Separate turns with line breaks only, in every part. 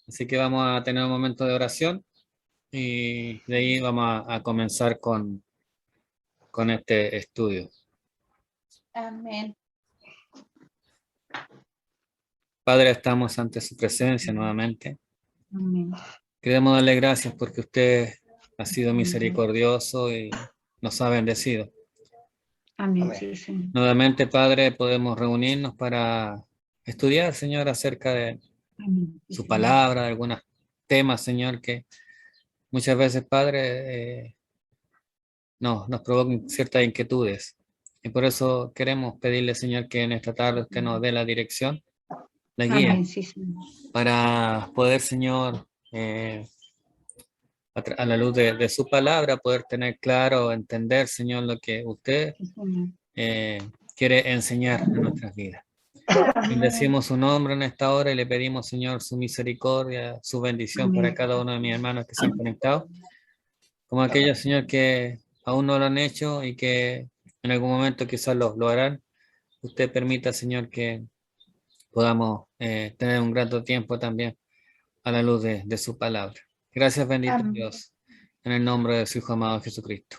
Así que vamos a tener un momento de oración y de ahí vamos a comenzar con este estudio.
Amén.
Padre, estamos ante su presencia nuevamente.
Amén.
Queremos darle gracias porque usted ha sido misericordioso y nos ha bendecido.
Amén, sí, Señor.
Nuevamente, Padre, podemos reunirnos para estudiar, Señor, acerca de
Amén, sí,
su
Señor.
palabra, de algunos temas, Señor, que muchas veces, Padre, nos provocan ciertas inquietudes. Y por eso queremos pedirle, Señor, que en esta tarde usted nos dé la dirección, la guía,
Amén, sí, Señor.
para poder, Señor, a la luz de su palabra, poder tener claro, entender, Señor, lo que usted
Sí, Señor.
quiere enseñar en nuestras vidas. Bendecimos su nombre en esta hora y le pedimos, Señor, su misericordia, su bendición para
Amén.
cada uno de mis hermanos que se han conectado, como aquellos, Señor, que aún no lo han hecho y que en algún momento quizás lo harán. Usted permita, Señor, que podamos tener un grato tiempo también a la luz de su palabra. Gracias, bendito
Amén.
Dios, en el nombre de su Hijo amado Jesucristo.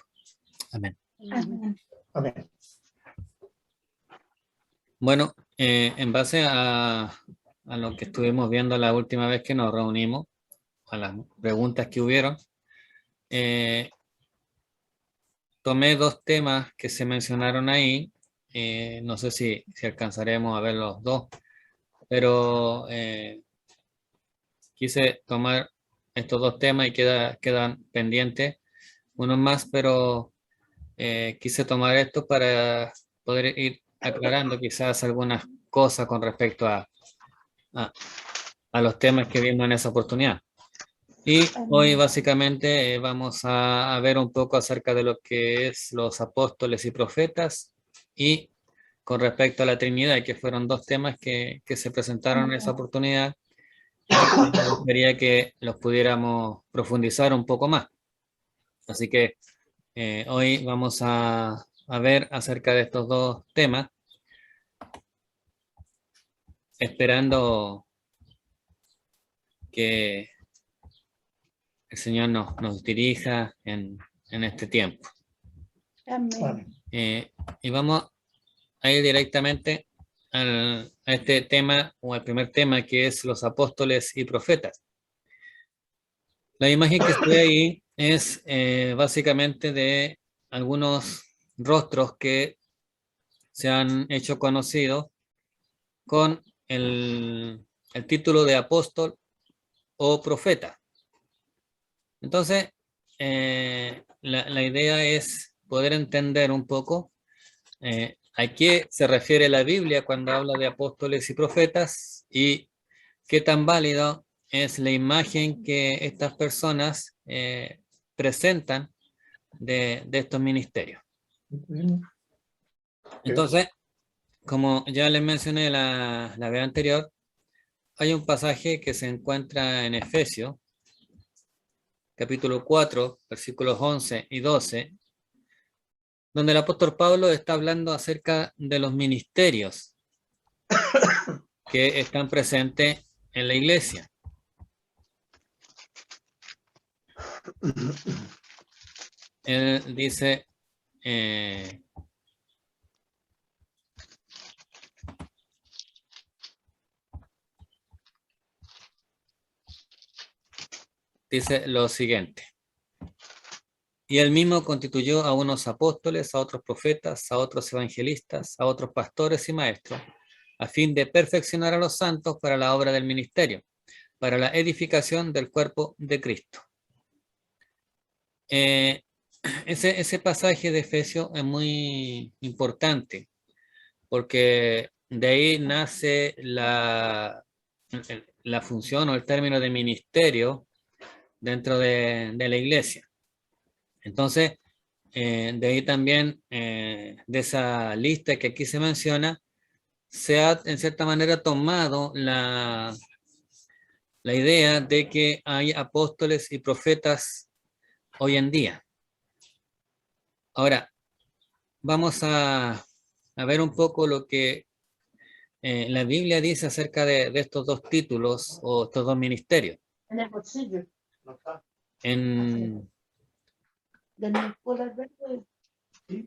Amén.
Amén.
Bueno, en base a lo que estuvimos viendo la última vez que nos reunimos, a las preguntas que hubieron, tomé dos temas que se mencionaron ahí. No sé si alcanzaremos a ver los dos, pero quise tomar estos dos temas y quedan pendientes unos más, pero quise tomar esto para poder ir aclarando quizás algunas cosas con respecto a, a los temas que vimos en esa oportunidad. Y hoy básicamente vamos a ver un poco acerca de lo que es los apóstoles y profetas y con respecto a la Trinidad, que fueron dos temas que se presentaron en esa oportunidad. Me gustaría que los pudiéramos profundizar un poco más. Así que hoy vamos a ver acerca de estos dos temas, esperando que el Señor nos dirija en este tiempo.
Amén.
Y vamos a ir directamente a este tema o al primer tema, que es los apóstoles y profetas. La imagen que se ve ahí es básicamente de algunos rostros que se han hecho conocidos con el título de apóstol o profeta. Entonces, la idea es poder entender un poco a qué se refiere la Biblia cuando habla de apóstoles y profetas y qué tan válido es la imagen que estas personas presentan de estos ministerios. Entonces, como ya les mencioné la vez anterior, hay un pasaje que se encuentra en Efesios, capítulo 4, versículos 11 y 12, donde el apóstol Pablo está hablando acerca de los ministerios que están presentes en la iglesia. Él dice, dice lo siguiente: y él mismo constituyó a unos apóstoles, a otros profetas, a otros evangelistas, a otros pastores y maestros, a fin de perfeccionar a los santos para la obra del ministerio, para la edificación del cuerpo de Cristo. Ese pasaje de Efesios es muy importante, porque de ahí nace la función o el término de ministerio dentro de la iglesia. Entonces, de ahí también, de esa lista que aquí se menciona, se ha en cierta manera tomado la idea de que hay apóstoles y profetas hoy en día. Ahora, vamos a ver un poco lo que la Biblia dice acerca de estos dos títulos o estos dos ministerios.
En el bolsillo.
En
De mi escuela verde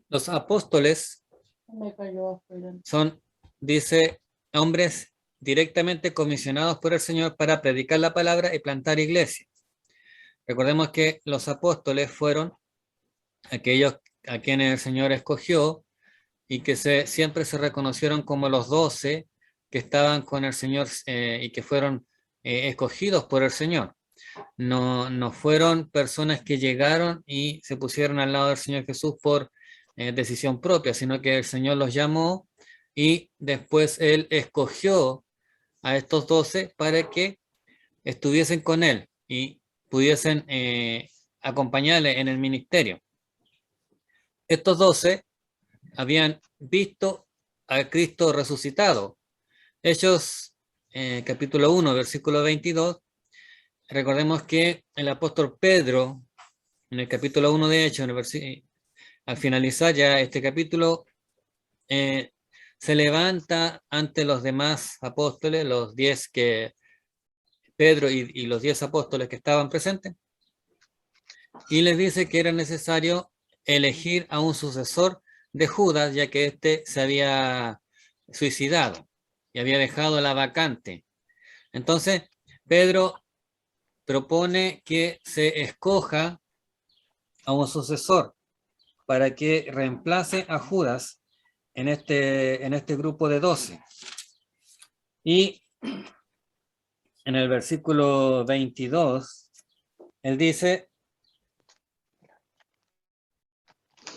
los apóstoles
me cayó afuera.
son, dice, hombres directamente comisionados por el Señor para predicar la palabra y plantar iglesias. Recordemos que los apóstoles fueron aquellos a quienes el Señor escogió y que siempre se reconocieron como los 12 que estaban con el Señor y que fueron escogidos por el Señor. No fueron personas que llegaron y se pusieron al lado del Señor Jesús por decisión propia, sino que el Señor los llamó y después Él escogió a estos 12 para que estuviesen con Él y pudiesen acompañarle en el ministerio. Estos 12 habían visto a Cristo resucitado. Hechos capítulo 1, versículo 22. Recordemos que el apóstol Pedro, en el capítulo 1 de Hechos, al finalizar ya este capítulo, se levanta ante los demás apóstoles, los 10 que Pedro y los 10 apóstoles que estaban presentes, y les dice que era necesario elegir a un sucesor de Judas, ya que éste se había suicidado y había dejado la vacante. Entonces, Pedro propone que se escoja a un sucesor para que reemplace a Judas en este grupo de 12. Y en el versículo 22, él dice,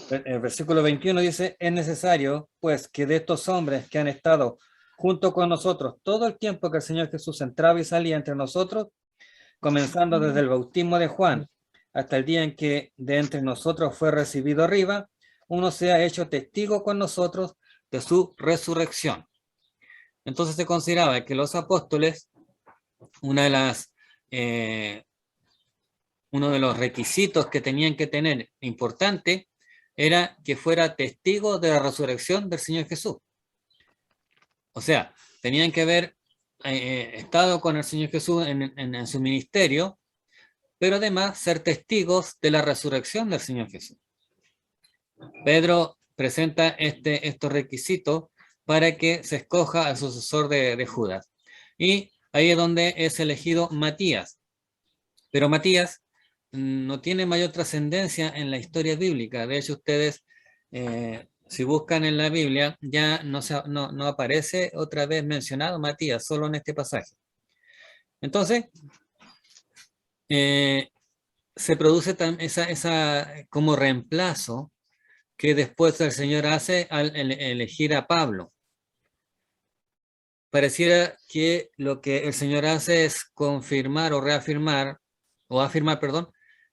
el versículo 21 dice, es necesario, pues, que de estos hombres que han estado junto con nosotros todo el tiempo que el Señor Jesús entraba y salía entre nosotros, comenzando desde el bautismo de Juan hasta el día en que de entre nosotros fue recibido arriba, uno sea hecho testigo con nosotros de su resurrección. Entonces se consideraba que los apóstoles, uno de los requisitos que tenían que tener importante era que fuera testigo de la resurrección del Señor Jesús. O sea, tenían que haber estado con el Señor Jesús en su ministerio, pero además ser testigos de la resurrección del Señor Jesús. Pedro presenta estos requisitos para que se escoja al sucesor de Judas. Y ahí es donde es elegido Matías. Pero Matías no tiene mayor trascendencia en la historia bíblica. De hecho, ustedes, si buscan en la Biblia, ya no aparece otra vez mencionado Matías, solo en este pasaje. Entonces, se produce esa como reemplazo que después el Señor hace al elegir a Pablo. Pareciera que lo que el Señor hace es confirmar o reafirmar, o afirmar, perdón,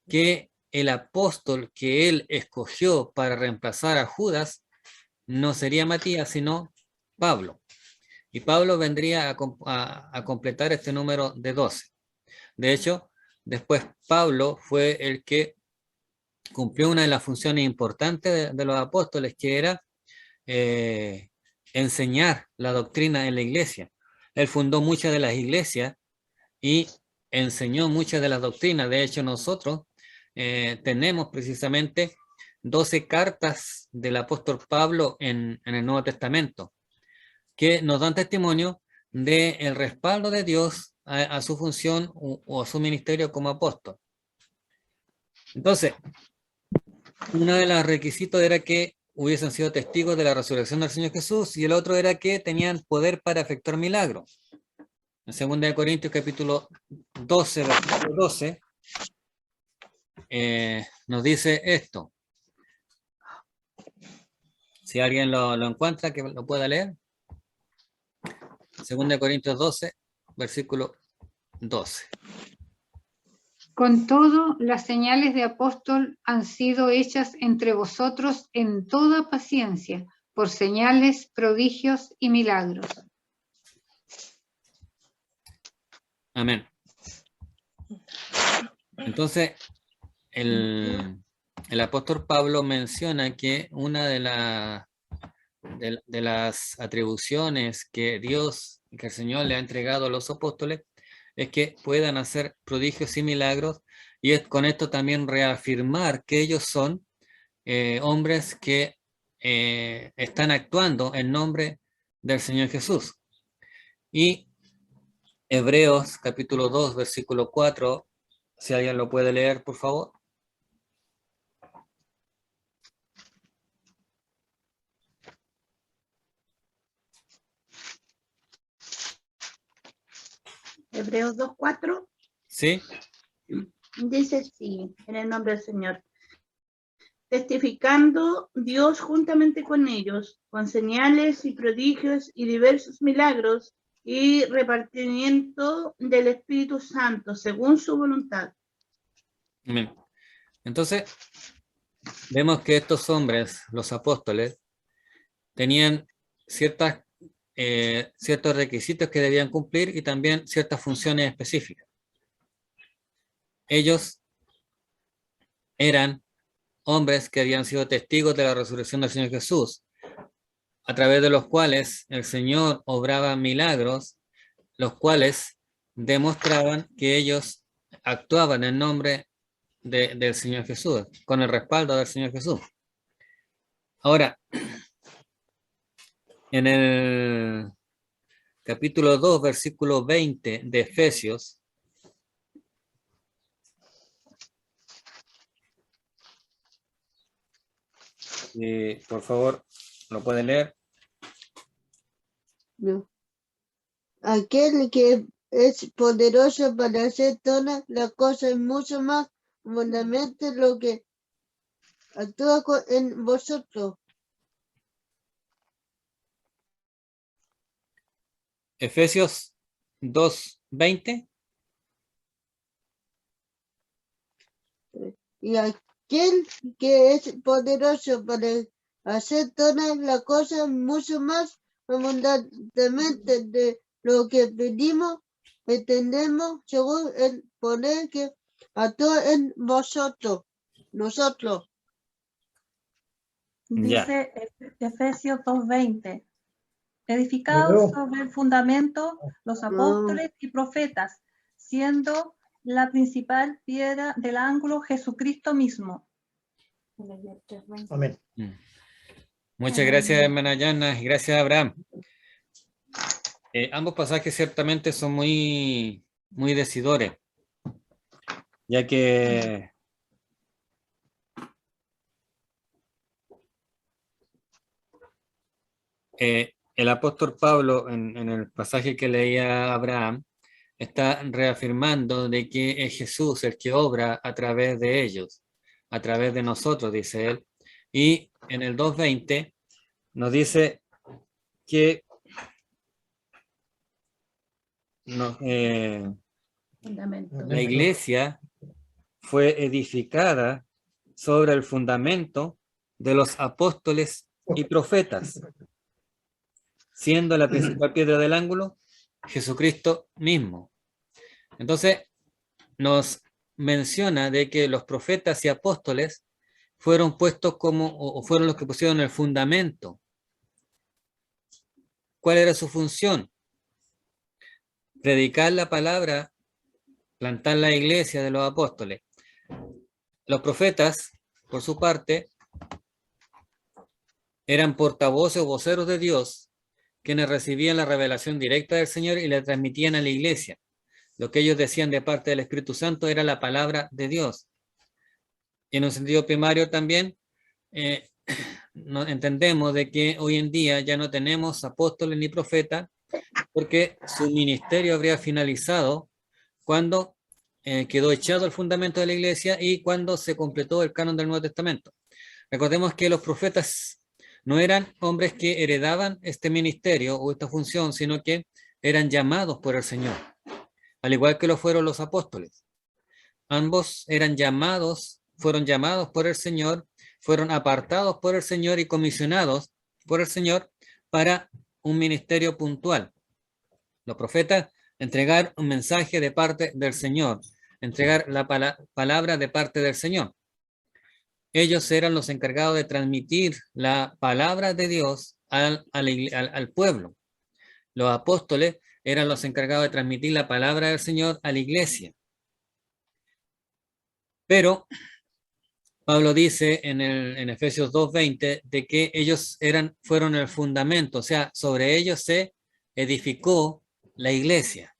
que el apóstol que él escogió para reemplazar a Judas no sería Matías, sino Pablo. Y Pablo vendría a completar este número de 12. De hecho, después Pablo fue el que cumplió una de las funciones importantes de los apóstoles, que era enseñar la doctrina en la iglesia. Él fundó muchas de las iglesias y enseñó muchas de las doctrinas. De hecho, nosotros tenemos precisamente 12 cartas del apóstol Pablo en el Nuevo Testamento, que nos dan testimonio del respaldo de Dios a su función o a su ministerio como apóstol. Entonces, uno de los requisitos era que hubiesen sido testigos de la resurrección del Señor Jesús, y el otro era que tenían poder para efectuar milagros. En 2 Corintios capítulo 12, versículo 12, nos dice esto. Si alguien lo encuentra, que lo pueda leer. 2 Corintios 12, versículo 12.
Con todo, las señales de apóstol han sido hechas entre vosotros en toda paciencia, por señales, prodigios y milagros.
Amén. Entonces, el apóstol Pablo menciona que una de de las atribuciones que Dios, que el Señor le ha entregado a los apóstoles, es que puedan hacer prodigios y milagros, y es con esto también reafirmar que ellos son hombres que están actuando en nombre del Señor Jesús. Y Hebreos capítulo 2, versículo 4, si alguien lo puede leer, por favor.
Hebreos 2:4
Sí.
dice así, en el nombre del Señor. Testificando Dios juntamente con ellos, con señales y prodigios y diversos milagros y repartimiento del Espíritu Santo según su voluntad.
Amén. Entonces, vemos que estos hombres, los apóstoles, tenían ciertos requisitos que debían cumplir y también ciertas funciones específicas. Ellos eran hombres que habían sido testigos de la resurrección del Señor Jesús, a través de los cuales el Señor obraba milagros, los cuales demostraban que ellos actuaban en nombre del Señor Jesús, con el respaldo del Señor Jesús. Ahora, en el capítulo 2, versículo 20 de Efesios, por favor, ¿lo pueden leer?
No. Aquel que es poderoso para hacer todas las cosas mucho más abundantemente lo que actúa en vosotros.
Efesios 2, 20.
Y aquel que es poderoso para hacer todas las cosas mucho más abundantemente de lo que pedimos, entendemos según el poder que actúa en vosotros, nosotros.
Dice Efesios 2:20, edificados sobre el fundamento los apóstoles y profetas, siendo la principal piedra del ángulo Jesucristo mismo.
Amén.
Muchas gracias, hermana Yana, y gracias, Abraham. Ambos pasajes ciertamente son muy decidores, ya que el apóstol Pablo, en el pasaje que leía Abraham, está reafirmando de que es Jesús el que obra a través de ellos, a través de nosotros, dice él. Y en el 2:20 nos dice que la iglesia fue edificada sobre el fundamento de los apóstoles y profetas, siendo la principal piedra del ángulo Jesucristo mismo. Entonces, nos menciona de que los profetas y apóstoles fueron puestos o fueron los que pusieron el fundamento. ¿Cuál era su función? Predicar la palabra, plantar la iglesia de los apóstoles. Los profetas, por su parte, eran portavoces o voceros de Dios, quienes recibían la revelación directa del Señor y la transmitían a la iglesia. Lo que ellos decían de parte del Espíritu Santo era la palabra de Dios. Y en un sentido primario también, entendemos de que hoy en día ya no tenemos apóstoles ni profetas, porque su ministerio habría finalizado cuando quedó echado el fundamento de la iglesia y cuando se completó el canon del Nuevo Testamento. Recordemos que los profetas no eran hombres que heredaban este ministerio o esta función, sino que eran llamados por el Señor, al igual que lo fueron los apóstoles. Ambos fueron llamados por el Señor, fueron apartados por el Señor y comisionados por el Señor para un ministerio puntual. Los profetas, entregar un mensaje de parte del Señor, entregar la palabra de parte del Señor. Ellos eran los encargados de transmitir la palabra de Dios al pueblo. Los apóstoles eran los encargados de transmitir la palabra del Señor a la iglesia. Pero Pablo dice en Efesios 2:20 de que ellos fueron el fundamento, o sea, sobre ellos se edificó la iglesia.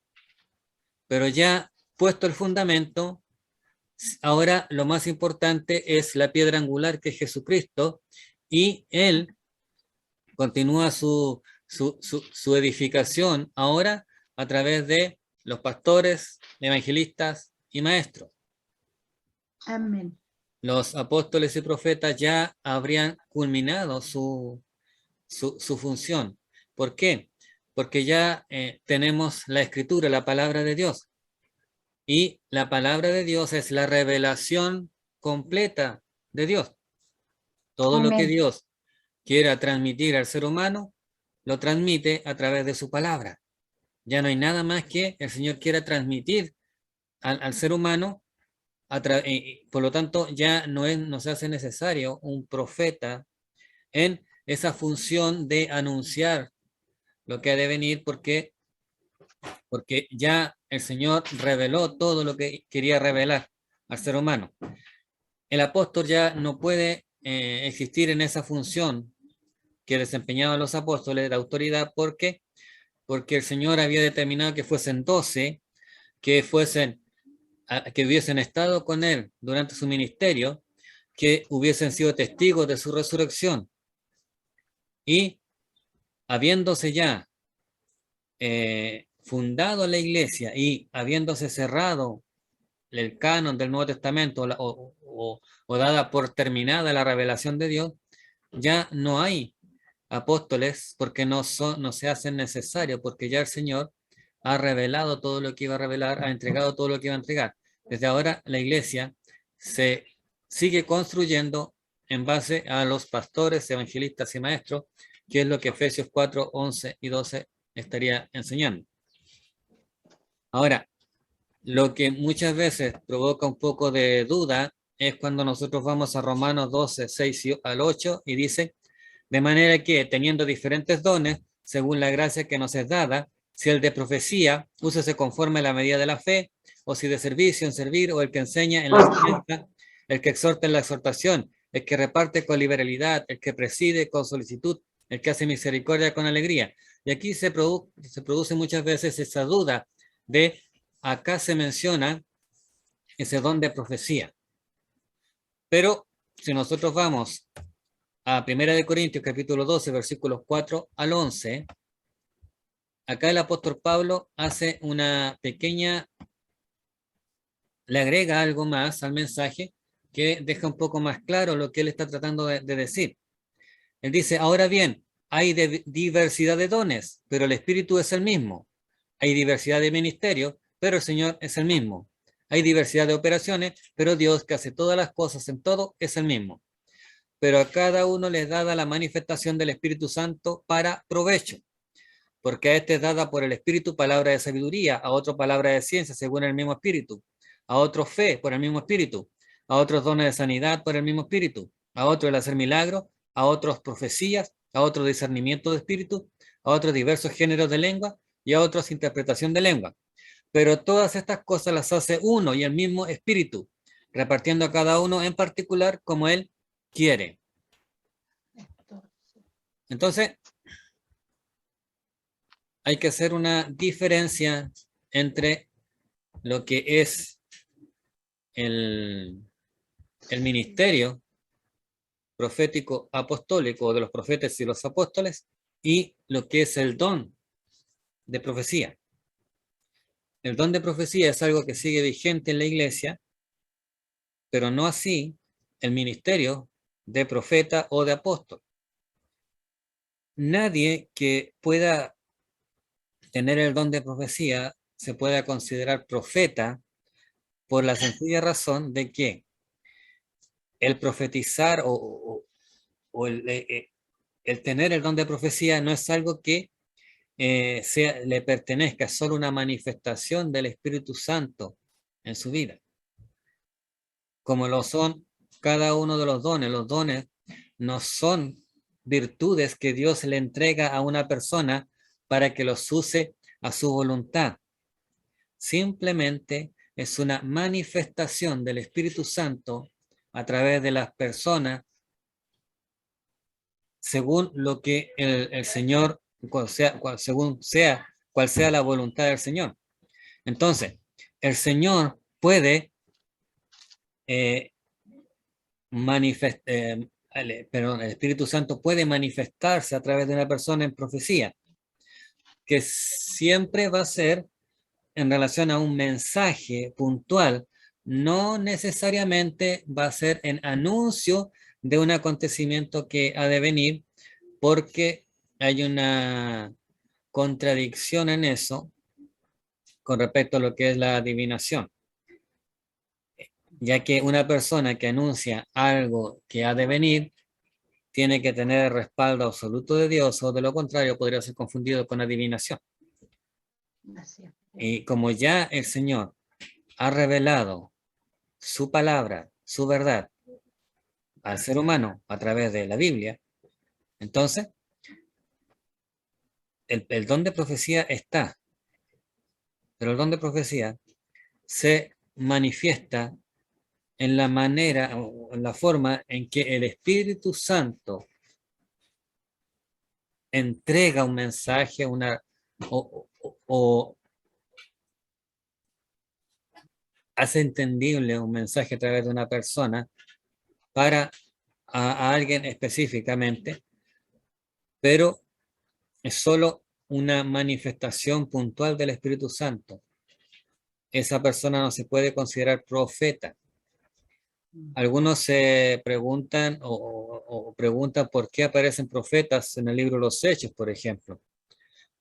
Pero ya puesto el fundamento, ahora lo más importante es la piedra angular, que es Jesucristo, y Él continúa su edificación ahora a través de los pastores, evangelistas y maestros.
Amén.
Los apóstoles y profetas ya habrían culminado su función. ¿Por qué? Porque ya tenemos la escritura, la palabra de Dios. Y la palabra de Dios es la revelación completa de Dios. Todo lo que Dios quiera transmitir al ser humano, lo transmite a través de su palabra. Ya no hay nada más que el Señor quiera transmitir al ser humano. Por lo tanto, ya no se hace necesario un profeta en esa función de anunciar lo que ha de venir, porque ya el Señor reveló todo lo que quería revelar al ser humano. El apóstol ya no puede existir en esa función que desempeñaban los apóstoles de autoridad, porque el Señor había determinado que fuesen 12, que hubiesen estado con él durante su ministerio, que hubiesen sido testigos de su resurrección. Y habiéndose ya fundado la iglesia y habiéndose cerrado el canon del Nuevo Testamento o dada por terminada la revelación de Dios, ya no hay apóstoles, porque no se hacen necesarios, porque ya el Señor ha revelado todo lo que iba a revelar, ha entregado todo lo que iba a entregar. Desde ahora la iglesia se sigue construyendo en base a los pastores, evangelistas y maestros, que es lo que Efesios 4, 11 y 12 estaría enseñando. Ahora, lo que muchas veces provoca un poco de duda es cuando nosotros vamos a Romanos 12, 6 al 8 y dice: de manera que, teniendo diferentes dones, según la gracia que nos es dada, si el de profecía, úsese conforme a la medida de la fe, o si de servicio, en servir, o el que enseña en la enseñanza, el que exhorta en la exhortación, el que reparte con liberalidad, el que preside con solicitud, el que hace misericordia con alegría. Y aquí se produce muchas veces esa duda de, acá se menciona ese don de profecía. Pero si nosotros vamos a 1 Corintios capítulo 12, versículos 4 al 11, acá el apóstol Pablo hace una pequeña, le agrega algo más al mensaje que deja un poco más claro lo que él está tratando de decir. Él dice: ahora bien, hay diversidad de dones, pero el Espíritu es el mismo. Hay diversidad de ministerios, pero el Señor es el mismo. Hay diversidad de operaciones, pero Dios, que hace todas las cosas en todo, es el mismo. Pero a cada uno les dada la manifestación del Espíritu Santo para provecho, porque a este es dada por el Espíritu palabra de sabiduría, a otro palabra de ciencia según el mismo Espíritu, a otro fe por el mismo Espíritu, a otros dones de sanidad por el mismo Espíritu, a otro el hacer milagros, a otros profecías, a otro discernimiento de espíritu, a otros diversos géneros de lengua y a otros interpretación de lengua. Pero todas estas cosas las hace uno y el mismo Espíritu, repartiendo a cada uno en particular como Él quiere. Entonces, hay que hacer una diferencia entre lo que es el ministerio profético apostólico de los profetas y los apóstoles y lo que es el don de profecía. El don de profecía es algo que sigue vigente en la iglesia, pero no así el ministerio de profeta o de apóstol. Nadie que pueda tener el don de profecía se puede considerar profeta, por la sencilla razón de que el profetizar o el tener el don de profecía no es algo que le pertenezca, es solo una manifestación del Espíritu Santo en su vida, como lo son cada uno de los dones. Los dones no son virtudes que Dios le entrega a una persona para que los use a su voluntad. Simplemente es una manifestación del Espíritu Santo a través de las personas según lo que el Señor, cual sea la voluntad del Señor. Entonces, el Señor puede el Espíritu Santo puede manifestarse a través de una persona en profecía, que siempre va a ser en relación a un mensaje puntual, no necesariamente va a ser en anuncio de un acontecimiento que ha de venir, porque hay una contradicción en eso con respecto a lo que es la adivinación, ya que una persona que anuncia algo que ha de venir tiene que tener el respaldo absoluto de Dios, o de lo contrario podría ser confundido con adivinación. Y como ya el Señor ha revelado su palabra, su verdad al ser humano a través de la Biblia, entonces el don de profecía está, pero el don de profecía se manifiesta en la manera o en la forma en que el Espíritu Santo entrega un mensaje, o hace entendible un mensaje a través de una persona para a alguien específicamente, pero es solo una manifestación puntual del Espíritu Santo. Esa persona no se puede considerar profeta. Algunos se preguntan o preguntan por qué aparecen profetas en el libro de los Hechos, por ejemplo.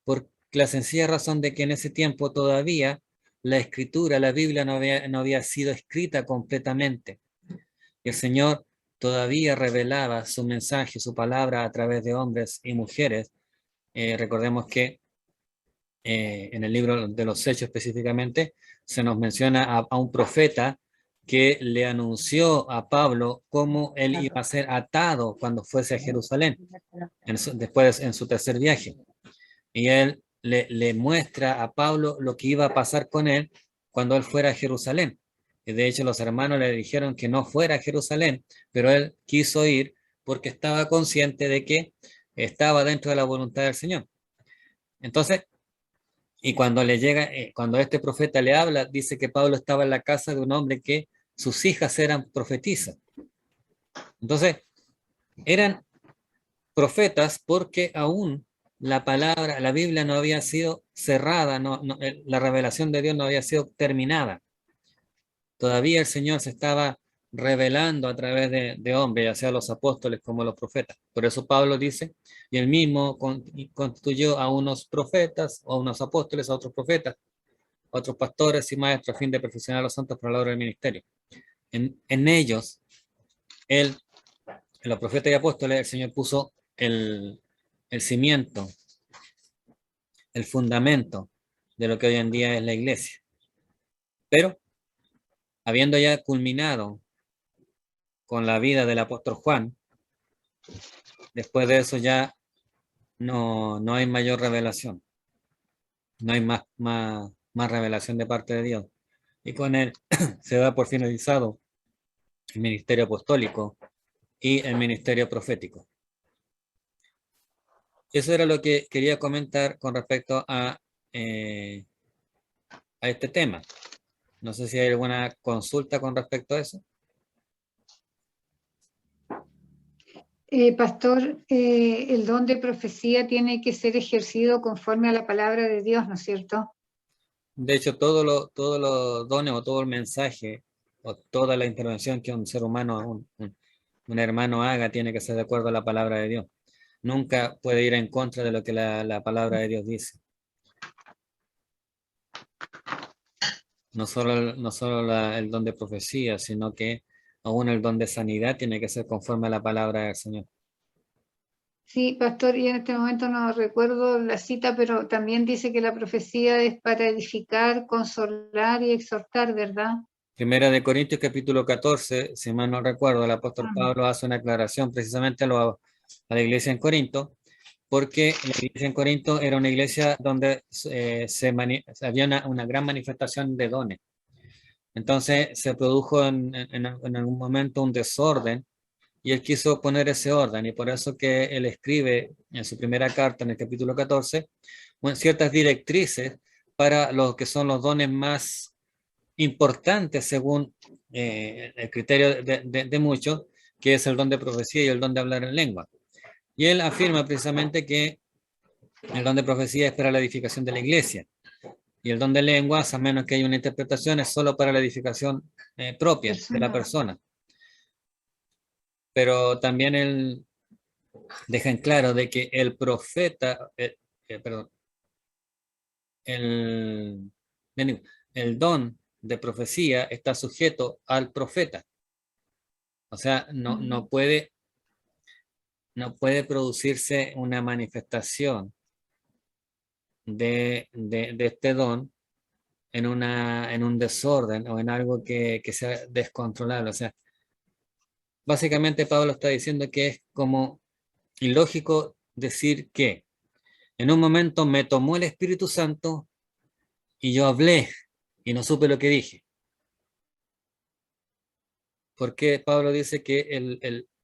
Por la sencilla razón de que en ese tiempo todavía la escritura, la Biblia no había sido escrita completamente. Y el Señor todavía revelaba su mensaje, su palabra a través de hombres y mujeres. Recordemos que en el libro de los Hechos específicamente se nos menciona a un profeta que le anunció a Pablo cómo él iba a ser atado cuando fuese a Jerusalén, después en su tercer viaje. Y él le muestra a Pablo lo que iba a pasar con él cuando él fuera a Jerusalén. Y de hecho los hermanos le dijeron que no fuera a Jerusalén, pero él quiso ir porque estaba consciente de que estaba dentro de la voluntad del Señor. Entonces, y cuando cuando este profeta le habla, dice que Pablo estaba en la casa de un hombre que sus hijas eran profetisas. Entonces, eran profetas porque aún la palabra, la Biblia no había sido cerrada, la revelación de Dios no había sido terminada. Todavía el Señor se estaba revelando a través de hombres, ya sea los apóstoles como los profetas. Por eso Pablo dice, y él mismo constituyó a unos profetas, a unos apóstoles, a otros profetas, a otros pastores y maestros a fin de perfeccionar a los santos para la obra del ministerio. En ellos, en los profetas y apóstoles, el Señor puso el cimiento, el fundamento de lo que hoy en día es la iglesia. Pero, habiendo ya culminado con la vida del apóstol Juan, después de eso ya no hay mayor revelación. No hay más revelación de parte de Dios. Y con él se da por finalizado el ministerio apostólico y el ministerio profético. Eso era lo que quería comentar con respecto a este tema. No sé si hay alguna consulta con respecto a eso.
Pastor, el don de profecía tiene que ser ejercido conforme a la palabra de Dios, ¿no es cierto?
De hecho, todos los dones o todo el mensaje o toda la intervención que un ser humano, un hermano haga, tiene que ser de acuerdo a la palabra de Dios. Nunca puede ir en contra de lo que la palabra de Dios dice. No solo el don de profecía, sino que aún el don de sanidad tiene que ser conforme a la palabra del Señor.
Sí, pastor, y en este momento no recuerdo la cita, pero también dice que la profecía es para edificar, consolar y exhortar, ¿verdad?
Primera de Corintios capítulo 14, si mal no recuerdo, el apóstol Pablo hace una aclaración precisamente a a la iglesia en Corinto, porque la iglesia en Corinto era una iglesia donde había una gran manifestación de dones. Entonces se produjo en algún momento un desorden y él quiso poner ese orden, y por eso que él escribe en su primera carta, en el capítulo 14, ciertas directrices para los que son los dones más importantes según el criterio de muchos, que es el don de profecía y el don de hablar en lengua. Y él afirma precisamente que el don de profecía es para la edificación de la iglesia, y el don de lenguas, a menos que haya una interpretación, es solo para la edificación propia de la persona. Pero también él deja en claro de que el profeta, perdón, el don de profecía está sujeto al profeta. O sea, no puede producirse una manifestación de este don en un desorden o en algo que sea descontrolable. O sea, básicamente Pablo está diciendo que es como ilógico decir que en un momento me tomó el Espíritu Santo y yo hablé y no supe lo que dije. Porque Pablo dice que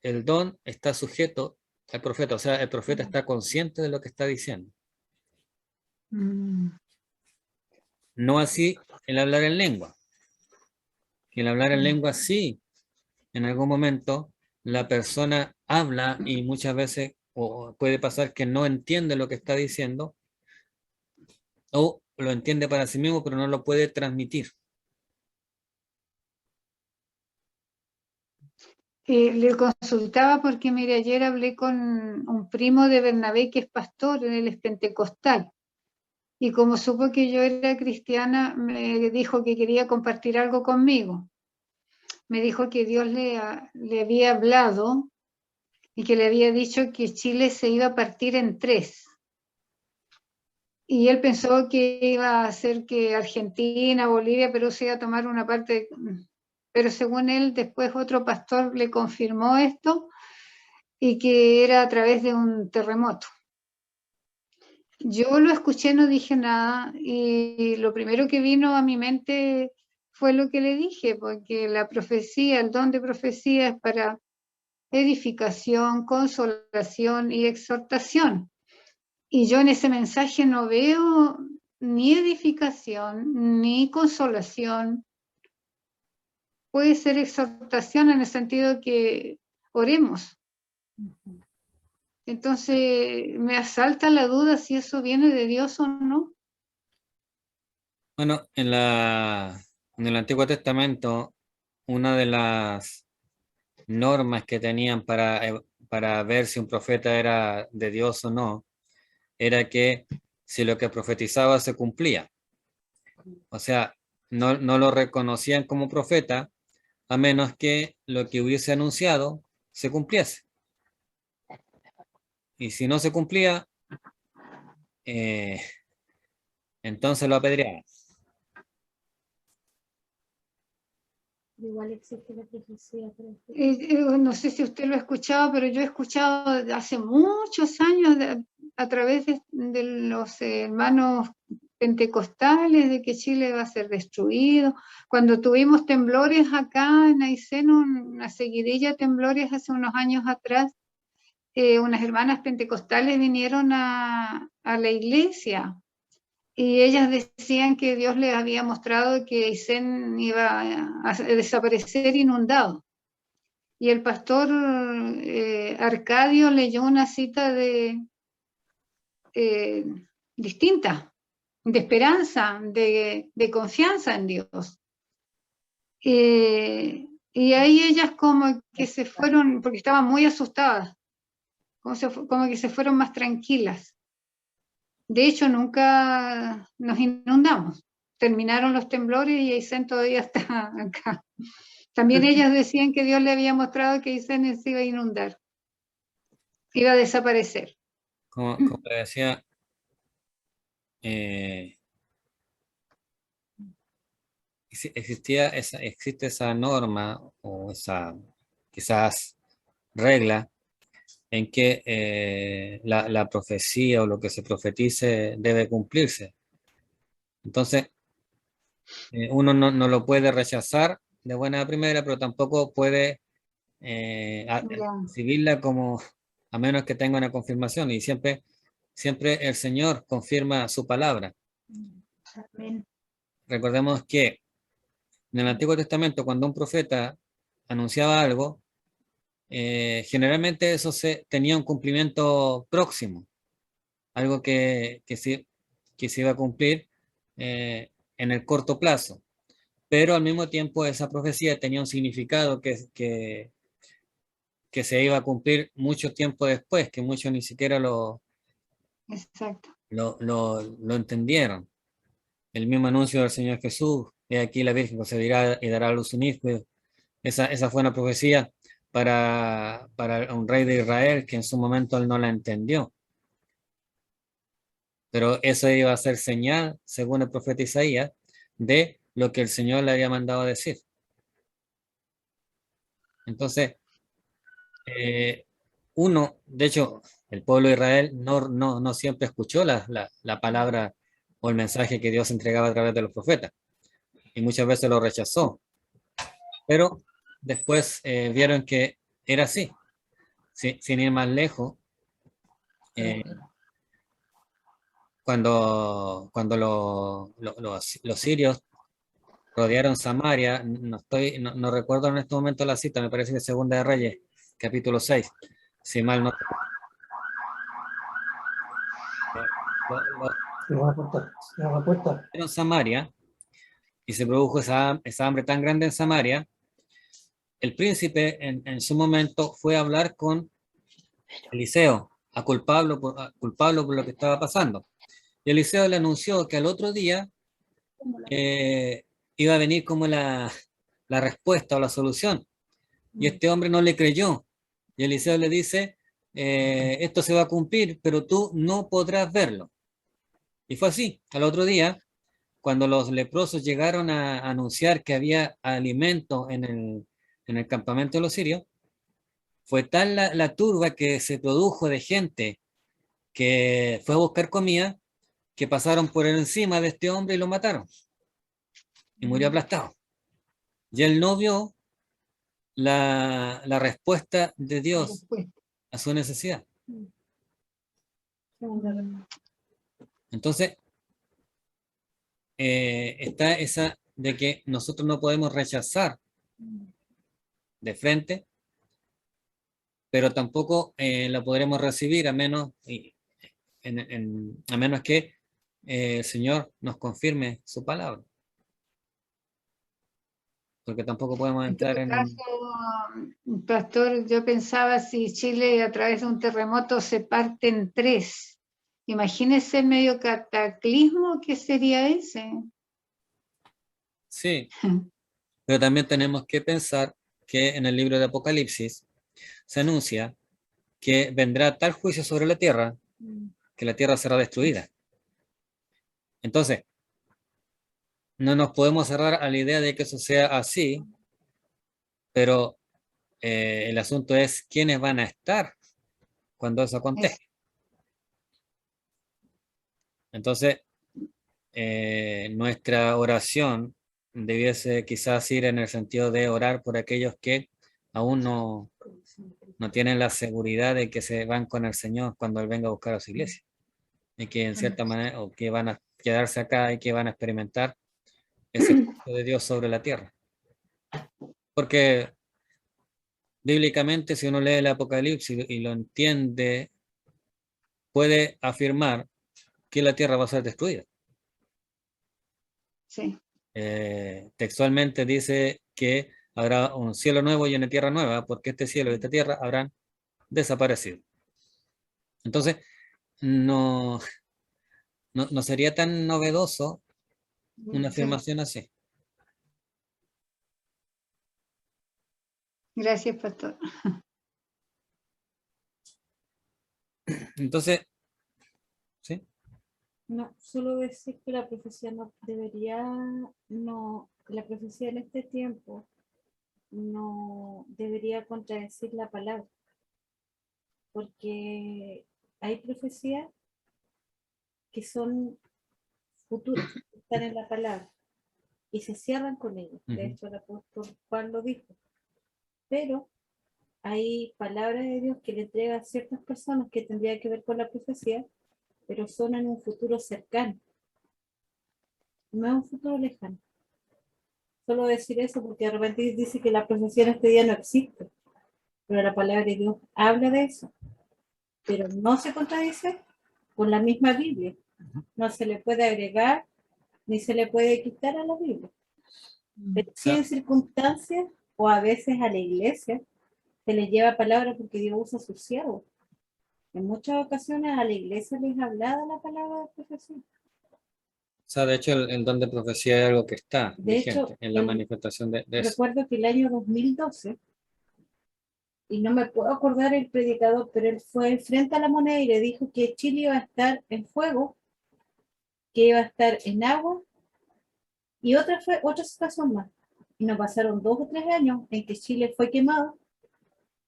el don está sujeto al profeta, o sea, el profeta está consciente de lo que está diciendo. No así el hablar en lengua. El hablar en lengua sí, en algún momento la persona habla y muchas veces o puede pasar que no entiende lo que está diciendo o lo entiende para sí mismo pero no lo puede transmitir.
Le consultaba porque, mire, ayer hablé con un primo de Bernabé que es pastor, él es pentecostal, y como supo que yo era cristiana, me dijo que quería compartir algo conmigo. Me dijo que Dios le había hablado y que le había dicho que Chile se iba a partir en 3. Y él pensó que iba a ser que Argentina, Bolivia, Perú se iba a tomar una parte, pero según él, después otro pastor le confirmó esto y que era a través de un terremoto. Yo lo escuché, no dije nada y lo primero que vino a mi mente fue lo que le dije, porque la profecía, el don de profecía es para edificación, consolación y exhortación. Y yo en ese mensaje no veo ni edificación, ni consolación. Puede ser exhortación en el sentido que oremos. Entonces me asalta la duda si eso viene de Dios o no.
Bueno, en el Antiguo Testamento, una de las normas que tenían para ver si un profeta era de Dios o no, era que si lo que profetizaba se cumplía. O sea, no lo reconocían como profeta a menos que lo que hubiese anunciado se cumpliese. Y si no se cumplía, entonces lo apedreaban.
Igual existe la profecía.
No sé si usted lo ha escuchado, pero yo he escuchado hace muchos años a través de los hermanos pentecostales de que Chile va a ser destruido. Cuando tuvimos temblores acá en Aysén, una seguidilla de temblores hace unos años atrás, unas hermanas pentecostales vinieron a la iglesia y ellas decían que Dios les había mostrado que Aysén iba a desaparecer inundado. Y el pastor Arcadio leyó una cita distinta, de esperanza, de confianza en Dios. Y ahí ellas como que se fueron, porque estaban muy asustadas, como que se fueron más tranquilas. De hecho, nunca nos inundamos. Terminaron los temblores y Aysén todavía está acá. También ellas decían que Dios le había mostrado que Aysén se iba a inundar, iba a desaparecer.
Como le decía, existe esa norma o esa quizás regla en que la profecía o lo que se profetice debe cumplirse. Entonces, uno no lo puede rechazar de buena primera, pero tampoco puede
Ya.
recibirla como, a menos que tenga una confirmación. Y siempre el Señor confirma su palabra.
Amén.
Recordemos que en el Antiguo Testamento, cuando un profeta anunciaba algo, generalmente eso tenía un cumplimiento próximo, algo que se iba a cumplir en el corto plazo. Pero al mismo tiempo esa profecía tenía un significado que se iba a cumplir mucho tiempo después, que muchos ni siquiera
Exacto.
lo entendieron. El mismo anuncio del Señor Jesús, he aquí la Virgen concebirá y dará a luz un hijo. Esa fue una profecía para un rey de Israel que en su momento él no la entendió. Pero eso iba a ser señal, según el profeta Isaías, de lo que el Señor le había mandado a decir. Entonces, de hecho, el pueblo de Israel no siempre escuchó la palabra o el mensaje que Dios entregaba a través de los profetas, y muchas veces lo rechazó, pero después vieron que era así. Sin ir más lejos, cuando los sirios rodearon Samaria, no recuerdo en este momento la cita, me parece que es Segunda de Reyes, capítulo 6, si mal no. En Samaria, y se produjo esa hambre tan grande en Samaria, el príncipe en su momento fue a hablar con Eliseo, a culparlo por lo que estaba pasando. Y Eliseo le anunció que al otro día iba a venir como la respuesta o la solución. Y este hombre no le creyó. Y Eliseo le dice, esto se va a cumplir, pero tú no podrás verlo. Y fue así. Al otro día, cuando los leprosos llegaron a anunciar que había alimento en el campamento de los sirios, fue tal la turba que se produjo de gente que fue a buscar comida, que pasaron por encima de este hombre y lo mataron. Y murió aplastado. Y él no vio la respuesta de Dios a su necesidad. Entonces, está esa de que nosotros no podemos rechazar de frente, pero tampoco la podremos recibir a menos que el Señor nos confirme su palabra. Porque tampoco podemos
En
entrar
todo
en
caso, Pastor, yo pensaba si Chile a través de un terremoto se parte en tres. Imagínese el medio cataclismo que sería ese.
Sí, pero también tenemos que pensar que en el libro de Apocalipsis se anuncia que vendrá tal juicio sobre la tierra que la tierra será destruida. Entonces, no nos podemos cerrar a la idea de que eso sea así, pero el asunto es quiénes van a estar cuando eso acontezca. Entonces, nuestra oración debiese quizás ir en el sentido de orar por aquellos que aún no tienen la seguridad de que se van con el Señor cuando Él venga a buscar a su iglesia, y que en cierta manera, o que van a quedarse acá y que van a experimentar ese juicio de Dios sobre la tierra. Porque bíblicamente, si uno lee el Apocalipsis y lo entiende, puede afirmar que la tierra va a ser destruida.
Sí.
Textualmente dice que habrá un cielo nuevo y una tierra nueva, porque este cielo y esta tierra habrán desaparecido. Entonces, no sería tan novedoso una afirmación así.
Gracias, Pastor.
Entonces, ¿sí?
No, solo decir que la profecía la profecía en este tiempo no debería contradecir la palabra, porque hay profecías que son futuras, que están en la palabra, y se cierran con ellos. De hecho, el apóstol Juan lo dijo. Pero hay palabras de Dios que le entrega a ciertas personas que tendrían que ver con la profecía, pero son en un futuro cercano, no es un futuro lejano. Solo decir eso porque de repente dice que la profecía en este día no existe, pero la palabra de Dios habla de eso, pero no se contradice con la misma Biblia. No se le puede agregar ni se le puede quitar a la Biblia. Pero sí en circunstancias o a veces a la iglesia se le lleva palabra porque Dios usa a sus siervos. En muchas ocasiones a la iglesia les ha hablado la palabra de profecía.
O sea, de hecho, el don de profecía es algo que está
De
vigente
hecho,
en la manifestación de eso.
recuerdo que el año 2012, y no me puedo acordar el predicador, pero él fue frente a la moneda y le dijo que Chile iba a estar en fuego, que iba a estar en agua, y otra situación más. Y nos pasaron 2 o 3 años en que Chile fue quemado,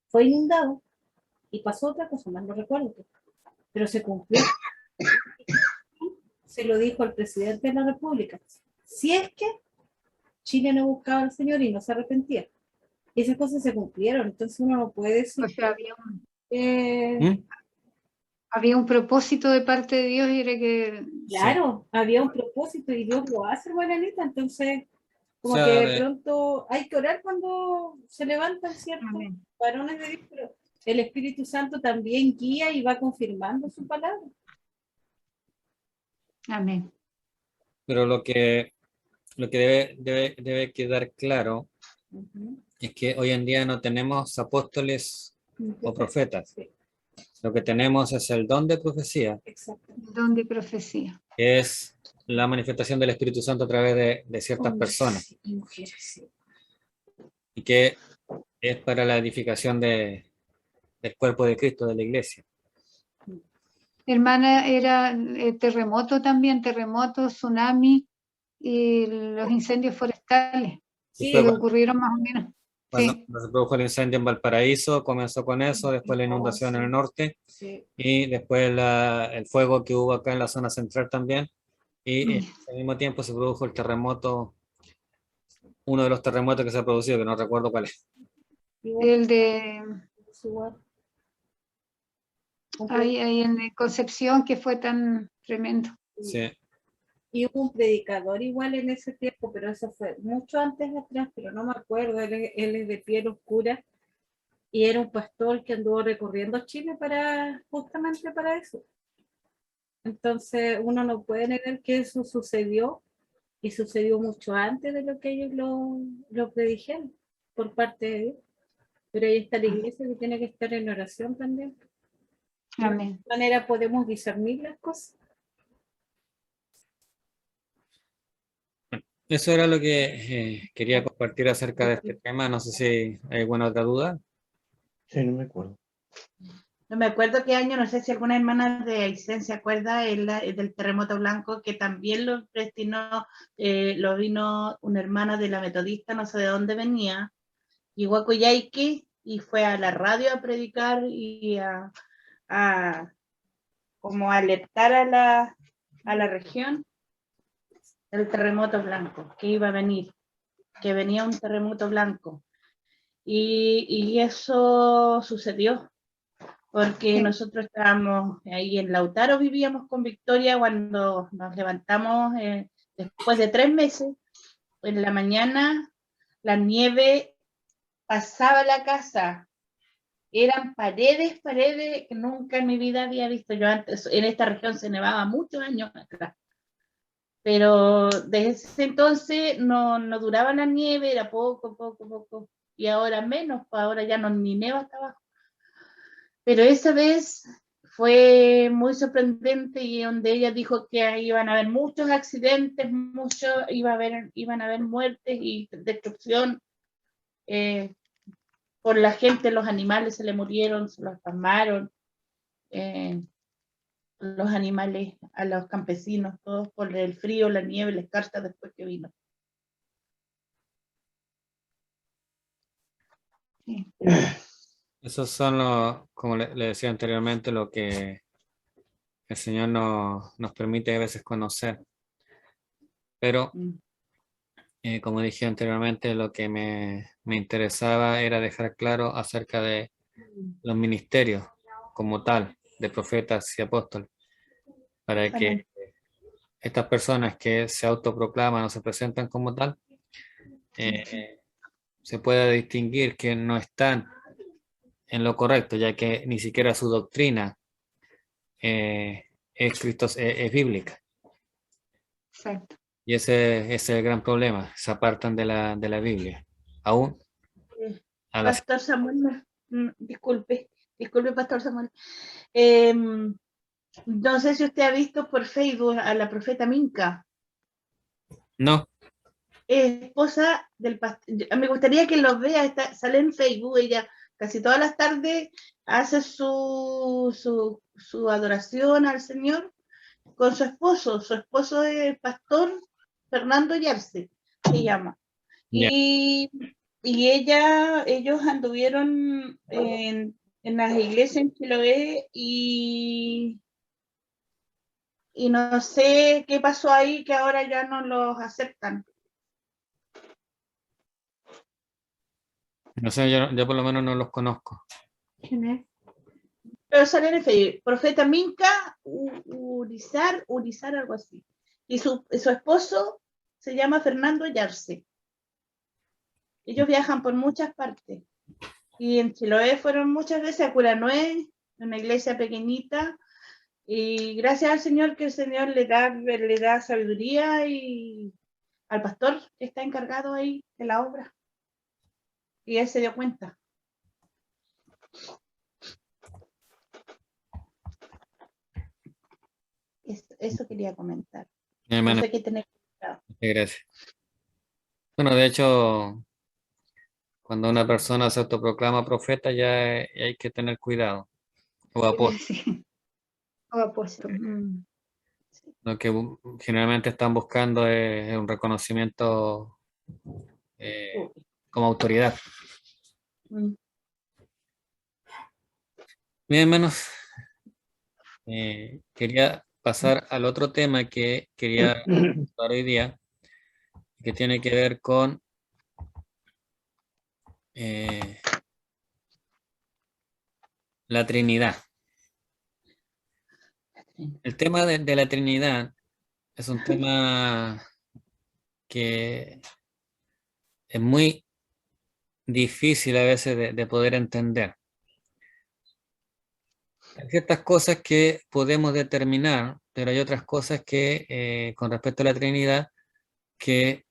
fue inundado, y pasó otra cosa más, no recuerdo qué. Pero se cumplió. Se lo dijo al presidente de la República. Si es que Chile no buscaba al Señor y no se arrepentía. Y esas cosas se cumplieron, entonces uno no puede decir
O sea,
¿Mm?
había un propósito de parte de Dios y era que
claro, había un propósito y Dios lo hace, Juanita, entonces como
O sea,
que de pronto hay que orar cuando se levantan ciertos
amén,
varones de Dios, pero el Espíritu Santo también guía y va confirmando su palabra.
amén.
pero lo que debe quedar claro es que hoy en día no tenemos apóstoles o profetas.
Sí,
Lo que tenemos es el don de profecía,
exacto.
Don de profecía.
que es la manifestación del Espíritu Santo a través de ciertas
Hombres
personas,
y mujeres, sí.
y que es para la edificación del cuerpo de Cristo, de la iglesia.
Hermana, era terremoto también, terremoto, tsunami y los incendios forestales
Y
Sí,
fue
que ocurrieron más o menos.
cuando
Sí,
se produjo el incendio en Valparaíso, comenzó con eso, después la inundación en el norte,
sí.
y después el fuego que hubo acá en la zona central también, y al mismo tiempo se produjo el terremoto, uno de los terremotos que se ha producido, que no recuerdo cuál es.
Igual,
el de
igual.
ahí en Concepción que fue tan tremendo.
Sí.
Y hubo un predicador igual en ese tiempo, pero eso fue mucho antes atrás, pero no me acuerdo, él es de piel oscura y era un pastor que anduvo recorriendo Chile justamente para eso. Entonces uno no puede negar que eso sucedió y sucedió mucho antes de lo que ellos lo predijeron por parte de Dios. Pero ahí está la iglesia que tiene que estar en oración también.
Amén.
De qué manera podemos discernir las cosas.
Eso era lo que quería compartir acerca de este tema. No sé si hay alguna otra duda.
Sí, no me acuerdo.
No me acuerdo qué año, no sé si alguna hermana de Aysén se acuerda del terremoto blanco, que también lo destinó, lo vino una hermana de la metodista, no sé de dónde venía, llegó a Coyhaique y fue a la radio a predicar y como alertar a la región del terremoto blanco, que iba a venir, que venía un terremoto blanco. Y eso sucedió, porque
Sí.
nosotros estábamos ahí en Lautaro, vivíamos con Victoria cuando nos levantamos después de 3 meses, en la mañana la nieve pasaba la casa, eran paredes que nunca en mi vida había visto yo antes. En esta región se nevaba muchos años atrás, pero desde ese entonces no duraba la nieve, era poco, y ahora menos, pues ahora ya no ni neva hasta abajo. Pero esa vez fue muy sorprendente y donde ella dijo que iban a haber muchos accidentes, iban a haber muertes y destrucción. Por la gente, los animales se le murieron, se los pasmaron, los animales a los campesinos, todos por el frío, la nieve, la escarcha después que vino.
Sí.
Esos son como le decía anteriormente, lo que el Señor nos permite a veces conocer. Pero, como dije anteriormente, lo que me interesaba era dejar claro acerca de los ministerios como tal, de profetas y apóstoles, para que estas personas que se autoproclaman o se presentan como tal, se pueda distinguir que no están en lo correcto, ya que ni siquiera su doctrina es bíblica.
Exacto.
Y ese es el gran problema, se apartan de la Biblia. Aún a las...
Pastor Samuel, disculpe, Pastor Samuel. No sé si usted ha visto por Facebook a la profeta Minka.
No,
Esposa del pastor. Me gustaría que lo vea, sale en Facebook, ella casi todas las tardes hace su adoración al Señor con su esposo. Su esposo es el pastor Fernando Yarse, se llama.
ya.
Y ellos anduvieron en las iglesias en Chiloé y no sé qué pasó ahí, que ahora ya no los aceptan.
No sé, yo por lo menos no los conozco.
¿Quién es?
Pero salen en Facebook, profeta Minka, Urizar, algo así. Y su esposo se llama Fernando Yarse. Ellos viajan por muchas partes. Y en Chiloé fueron muchas veces a Curanué, una iglesia pequeñita. Y gracias al Señor, que el Señor le da sabiduría y al pastor que está encargado ahí de la obra. Y él se dio cuenta. Eso quería comentar.
Mi hermana,
No sé qué tener cuidado.
gracias. Bueno, de hecho, cuando una persona se autoproclama profeta, ya hay que tener cuidado. O apóstol.
Sí. O apóstol.
Lo que generalmente están buscando es un reconocimiento como autoridad. Bien, hermanos, quería pasar al otro tema que quería hablar hoy día, que tiene que ver con la Trinidad. El tema de la Trinidad es un tema que es muy difícil a veces de poder entender. Hay ciertas cosas que podemos determinar, pero hay otras cosas que, con respecto a la Trinidad, que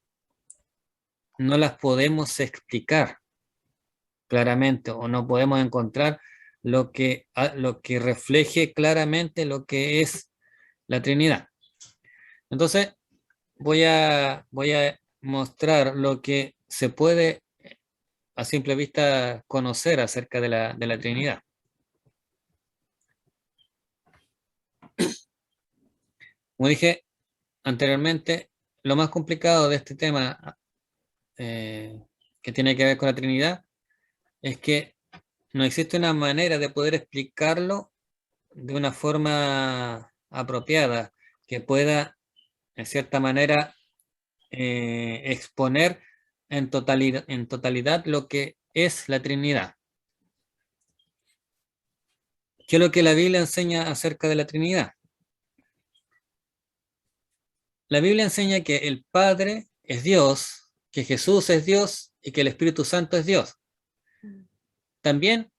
no las podemos explicar claramente o no podemos encontrar lo que refleje claramente lo que es la Trinidad. Entonces, voy a mostrar lo que se puede a simple vista conocer acerca de la Trinidad. Como dije anteriormente, lo más complicado de este tema que tiene que ver con la Trinidad es que no existe una manera de poder explicarlo de una forma apropiada, que pueda, en cierta manera, exponer en totalidad lo que es la Trinidad. ¿Qué es lo que la Biblia enseña acerca de la Trinidad? La Biblia enseña que el Padre es Dios, que Jesús es Dios y que el Espíritu Santo es Dios. También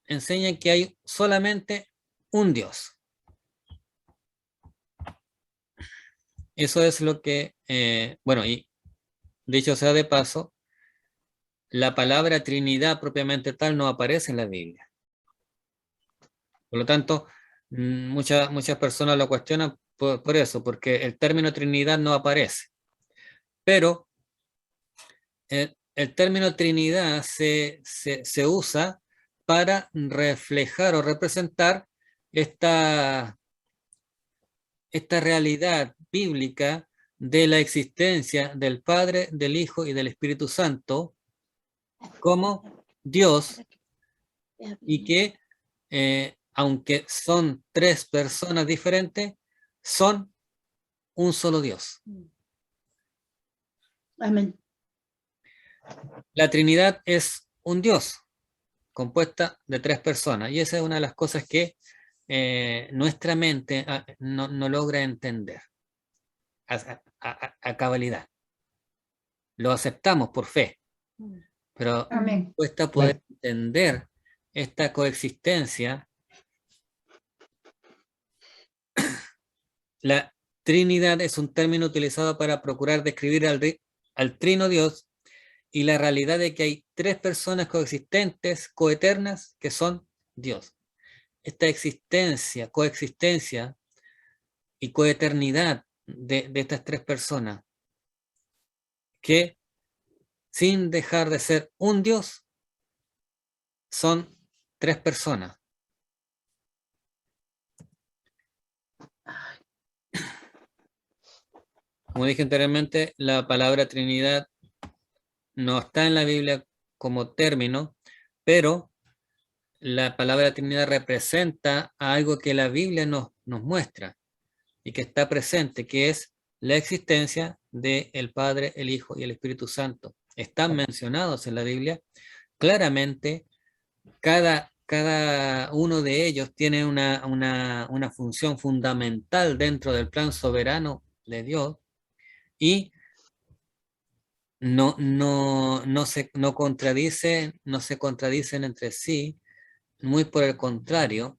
enseña que hay solamente un Dios. Eso es lo que, bueno, y dicho sea de paso, la palabra Trinidad propiamente tal no aparece en la Biblia. Por lo tanto, muchas personas lo cuestionan por eso, porque el término Trinidad no aparece. Pero el término Trinidad se usa para reflejar o representar esta realidad bíblica de la existencia del Padre, del Hijo y del Espíritu Santo como Dios y que aunque son tres personas diferentes, son un solo Dios.
Amén.
La Trinidad es un Dios compuesta de tres personas, y esa es una de las cosas que nuestra mente no logra entender a cabalidad. Lo aceptamos por fe, pero
Amén.
cuesta poder entender esta coexistencia. La Trinidad es un término utilizado para procurar describir al trino Dios y la realidad de que hay tres personas coexistentes, coeternas, que son Dios. Esta existencia, coexistencia y coeternidad de estas tres personas, que sin dejar de ser un Dios, son tres personas. Como dije anteriormente, la palabra Trinidad no está en la Biblia como término, pero la palabra Trinidad representa algo que la Biblia nos muestra y que está presente, que es la existencia del Padre, el Hijo y el Espíritu Santo. Están mencionados en la Biblia claramente. Cada uno de ellos tiene una función fundamental dentro del plan soberano de Dios, y no se contradicen entre sí, muy por el contrario,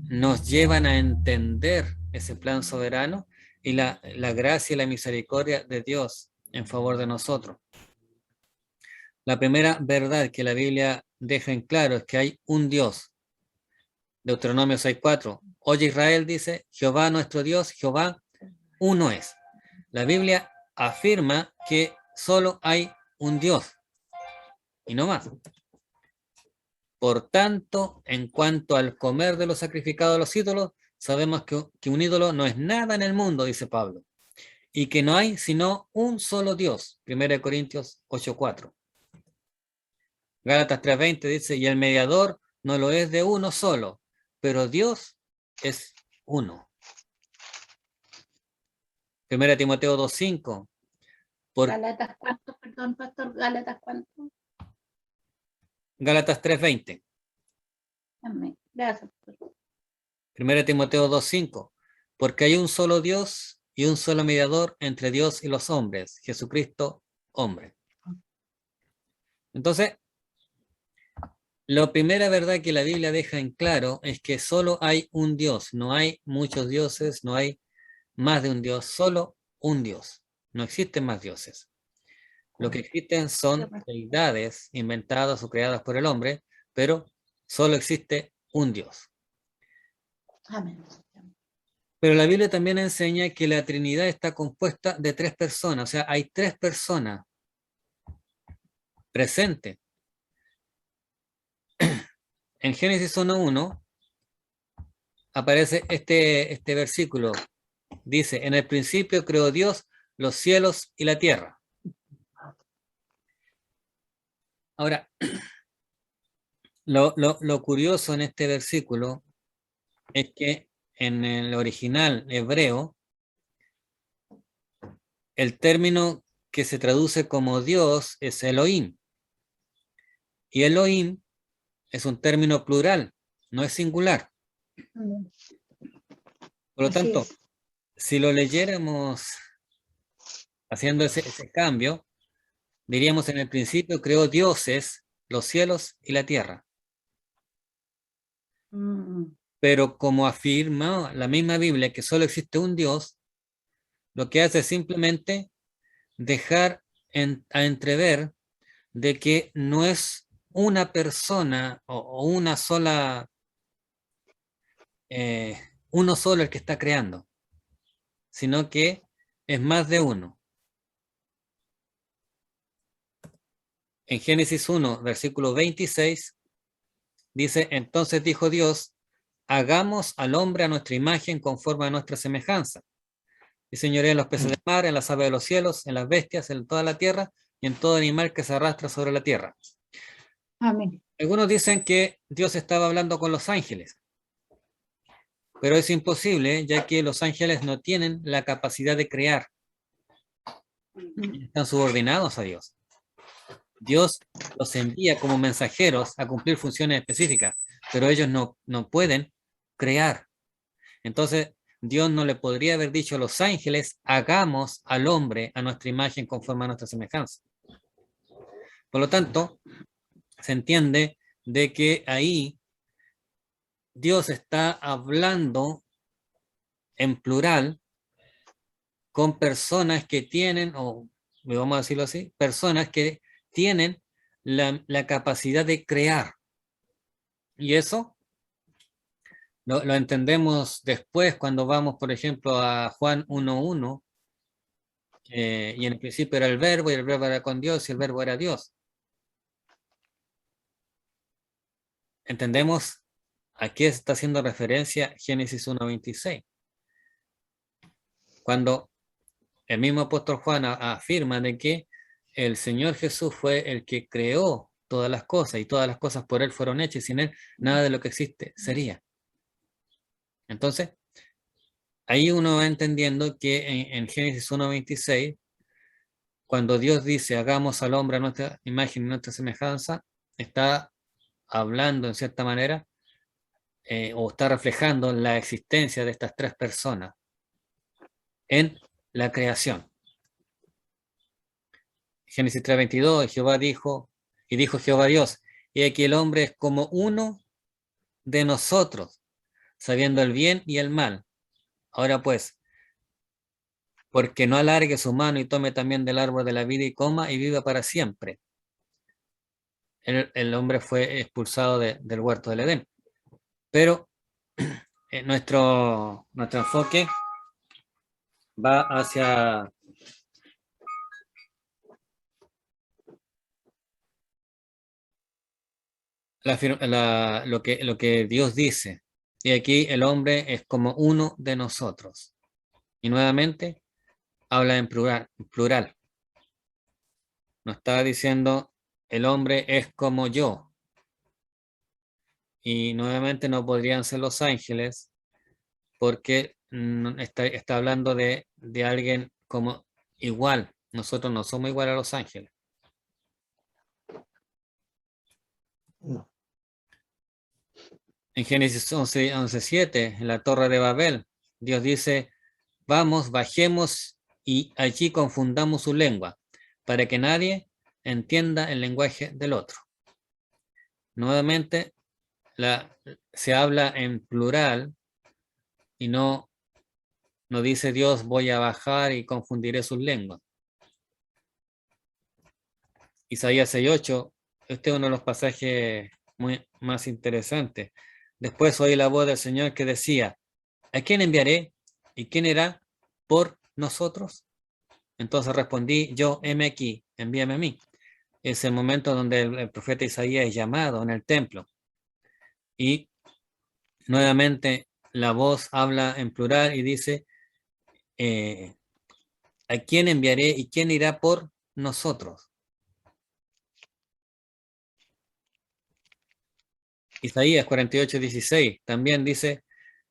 nos llevan a entender ese plan soberano y la gracia y la misericordia de Dios en favor de nosotros. La primera verdad que la Biblia deja en claro es que hay un Dios. Deuteronomio 6:4. Oye Israel, dice, Jehová nuestro Dios, Jehová uno es. La Biblia afirma que solo hay un Dios y no más. Por tanto, en cuanto al comer de los sacrificados a los ídolos, sabemos que un ídolo no es nada en el mundo, dice Pablo, y que no hay sino un solo Dios. 1 Corintios 8:4. Gálatas 3:20 dice, y el mediador no lo es de uno solo, pero Dios es uno. 1 Timoteo 2:5.
Gálatas, ¿cuánto? Perdón, pastor, Gálatas, ¿cuánto?
Gálatas 3:20.
Amén. Gracias, pastor.
1 Timoteo 2:5. Porque hay un solo Dios y un solo mediador entre Dios y los hombres, Jesucristo, hombre. Entonces, la primera verdad que la Biblia deja en claro es que solo hay un Dios, no hay muchos dioses, no hay más de un Dios, solo un Dios. No existen más dioses. Lo que existen son deidades inventadas o creadas por el hombre, pero solo existe un Dios.
Amén.
Pero la Biblia también enseña que la Trinidad está compuesta de tres personas, o sea, hay tres personas presentes. En Génesis 1:1 aparece este versículo. Dice, en el principio creó Dios los cielos y la tierra. Ahora, lo curioso en este versículo es que en el original hebreo, el término que se traduce como Dios es Elohim. Y Elohim es un término plural, no es singular. Por lo
Así
tanto,
es.
si lo leyéramos haciendo ese cambio, diríamos en el principio creó dioses, los cielos y la tierra. Pero como afirma la misma Biblia que solo existe un Dios, lo que hace es simplemente dejar a entrever de que no es una persona o una sola, uno solo el que está creando, sino que es más de uno. En Génesis 1, versículo 26, dice, entonces dijo Dios, hagamos al hombre a nuestra imagen conforme a nuestra semejanza. Y señoré en los peces del mar, en las aves de los cielos, en las bestias, en toda la tierra y en todo animal que se arrastra sobre la tierra.
Amén.
Algunos dicen que Dios estaba hablando con los ángeles, pero es imposible, ya que los ángeles no tienen la capacidad de crear. Están subordinados a Dios. Dios los envía como mensajeros a cumplir funciones específicas, pero ellos no pueden crear. Entonces, Dios no le podría haber dicho a los ángeles, hagamos al hombre a nuestra imagen conforme a nuestra semejanza. Por lo tanto, se entiende de que ahí Dios está hablando en plural con personas que tienen, o vamos a decirlo así, personas que tienen la capacidad de crear. Y eso lo entendemos después cuando vamos, por ejemplo, a Juan 1:1, y en el principio era el verbo, y el verbo era con Dios, y el verbo era Dios. Entendemos a qué está haciendo referencia Génesis 1:26. Cuando el mismo apóstol Juan afirma de que el Señor Jesús fue el que creó todas las cosas, y todas las cosas por Él fueron hechas, y sin Él nada de lo que existe sería. Entonces, ahí uno va entendiendo que en Génesis 1:26, cuando Dios dice, hagamos al hombre a nuestra imagen y nuestra semejanza, está hablando en cierta manera, o está reflejando la existencia de estas tres personas en la creación. Génesis 3:22, Jehová dijo, y dijo Jehová Dios, y aquí el hombre es como uno de nosotros, sabiendo el bien y el mal. Ahora pues, porque no alargue su mano y tome también del árbol de la vida y coma y viva para siempre. El hombre fue expulsado del huerto del Edén. Pero nuestro enfoque va hacia lo que Dios dice. Y aquí el hombre es como uno de nosotros. Y nuevamente habla en plural. No está diciendo el hombre es como yo. Y nuevamente no podrían ser los ángeles, porque está hablando de alguien como igual. Nosotros no somos igual a los ángeles.
No.
En Génesis 11:7, en la Torre de Babel, Dios dice, vamos, bajemos y allí confundamos su lengua, para que nadie entienda el lenguaje del otro. Nuevamente, se habla en plural y no dice Dios, voy a bajar y confundiré sus lenguas. Isaías 6:8, este es uno de los pasajes más interesantes. Después oí la voz del Señor que decía, ¿a quién enviaré? ¿Y quién irá por nosotros? Entonces respondí, yo, heme aquí, envíame a mí. Es el momento donde el profeta Isaías es llamado en el templo. Y nuevamente la voz habla en plural y dice, ¿a quién enviaré y quién irá por nosotros? Isaías 48:16 también dice,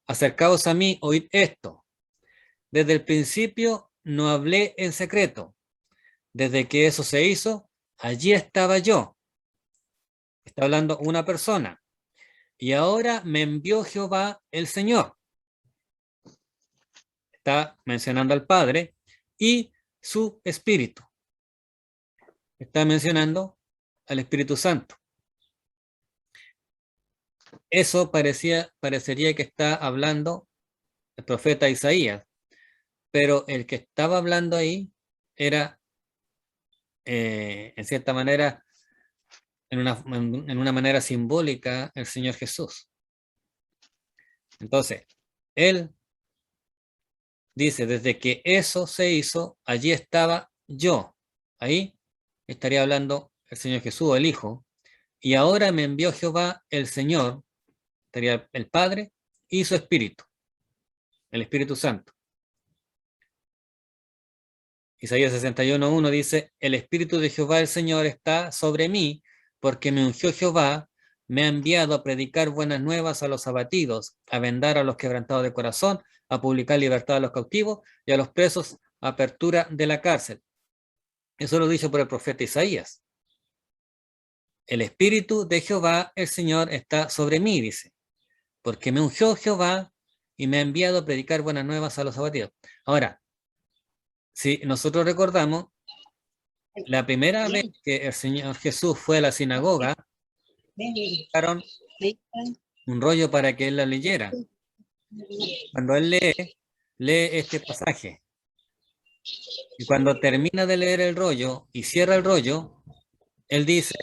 acercaos a mí, oíd esto. Desde el principio no hablé en secreto. Desde que eso se hizo, allí estaba yo. Está hablando una persona. Y ahora me envió Jehová el Señor. Está mencionando al Padre y su Espíritu. Está mencionando al Espíritu Santo. Eso parecería que está hablando el profeta Isaías, pero el que estaba hablando ahí era, en cierta manera, en una manera simbólica, el Señor Jesús. Entonces, Él dice, desde que eso se hizo, allí estaba yo. Ahí estaría hablando el Señor Jesús, el Hijo. Y ahora me envió Jehová el Señor, estaría el Padre y su Espíritu, el Espíritu Santo. Isaías 61:1 dice, el Espíritu de Jehová el Señor está sobre mí, porque me ungió Jehová, me ha enviado a predicar buenas nuevas a los abatidos, a vendar a los quebrantados de corazón, a publicar libertad a los cautivos y a los presos apertura de la cárcel. Eso lo dicho por el profeta Isaías. El Espíritu de Jehová, el Señor, está sobre mí, dice, porque me ungió Jehová y me ha enviado a predicar buenas nuevas a los abatidos. Ahora, si nosotros recordamos, la primera vez que el Señor Jesús fue a la sinagoga, dejaron un rollo para que él la leyera. Cuando él lee este pasaje. Y cuando termina de leer el rollo y cierra el rollo, él dice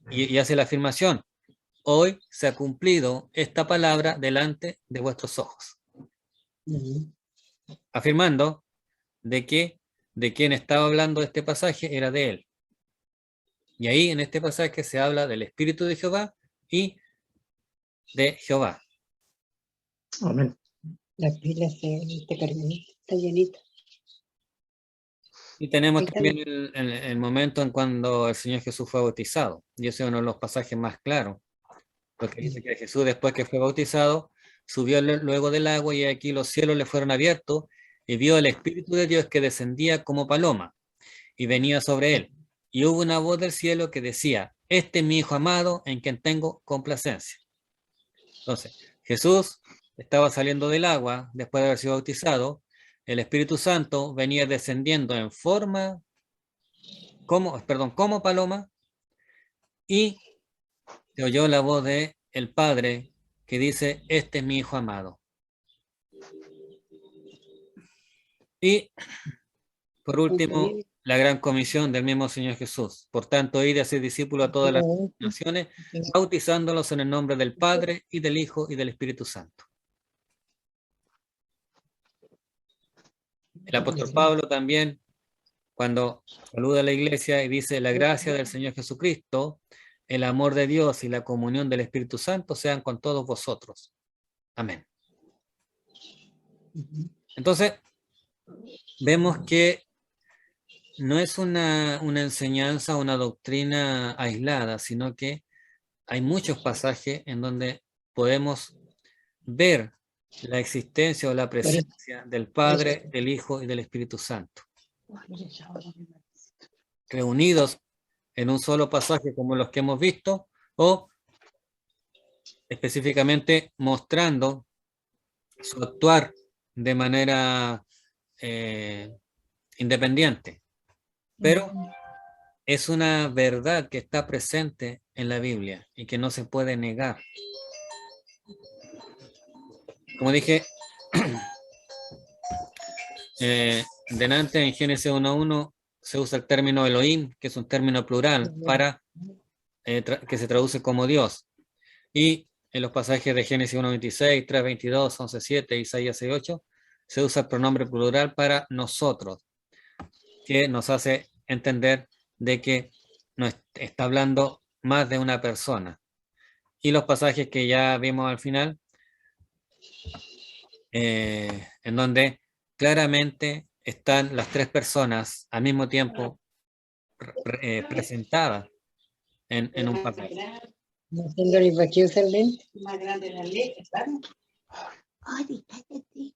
y hace la afirmación: hoy se ha cumplido esta palabra delante de vuestros ojos. Afirmando de que de quien estaba hablando este pasaje era de él. Y ahí en este pasaje se habla del Espíritu de Jehová y de Jehová.
Amén.
La pila está cargadita, está llenita.
Y tenemos también el momento en cuando el Señor Jesús fue bautizado. Y ese es uno de los pasajes más claros. Porque dice que Jesús, después que fue bautizado, subió luego del agua y aquí los cielos le fueron abiertos y vio el Espíritu de Dios que descendía como paloma y venía sobre él. Y hubo una voz del cielo que decía: este es mi Hijo amado en quien tengo complacencia. Entonces, Jesús estaba saliendo del agua después de haber sido bautizado. El Espíritu Santo venía descendiendo en forma como paloma, y se oyó la voz de el Padre que dice: este es mi Hijo amado. Y por último, la gran comisión del mismo Señor Jesús: por tanto, id y hacer discípulos a todas las naciones, bautizándolos en el nombre del Padre y del Hijo y del Espíritu Santo. El apóstol Pablo también, cuando saluda a la iglesia y dice: la gracia del Señor Jesucristo, el amor de Dios y la comunión del Espíritu Santo sean con todos vosotros. Amén. Entonces, vemos que no es una enseñanza, una doctrina aislada, sino que hay muchos pasajes en donde podemos ver la existencia o la presencia del Padre, del Hijo y del Espíritu Santo, reunidos en un solo pasaje como los que hemos visto, o específicamente mostrando su actuar de manera independiente. Pero es una verdad que está presente en la Biblia y que no se puede negar. Como dije delante, en Génesis 1:1 se usa el término Elohim, que es un término plural para que se traduce como Dios. Y en los pasajes de Génesis 1:26, 3:22, 11:7, Isaías 6:8, se usa el pronombre plural para nosotros, que nos hace entender de que nos está hablando más de una persona. Y los pasajes que ya vimos al final, en donde claramente están las tres personas al mismo tiempo presentadas en un pasaje.
No tengo ni para qué usar lente.
Más grande la letra, ¿sabes?
Ay, cállate.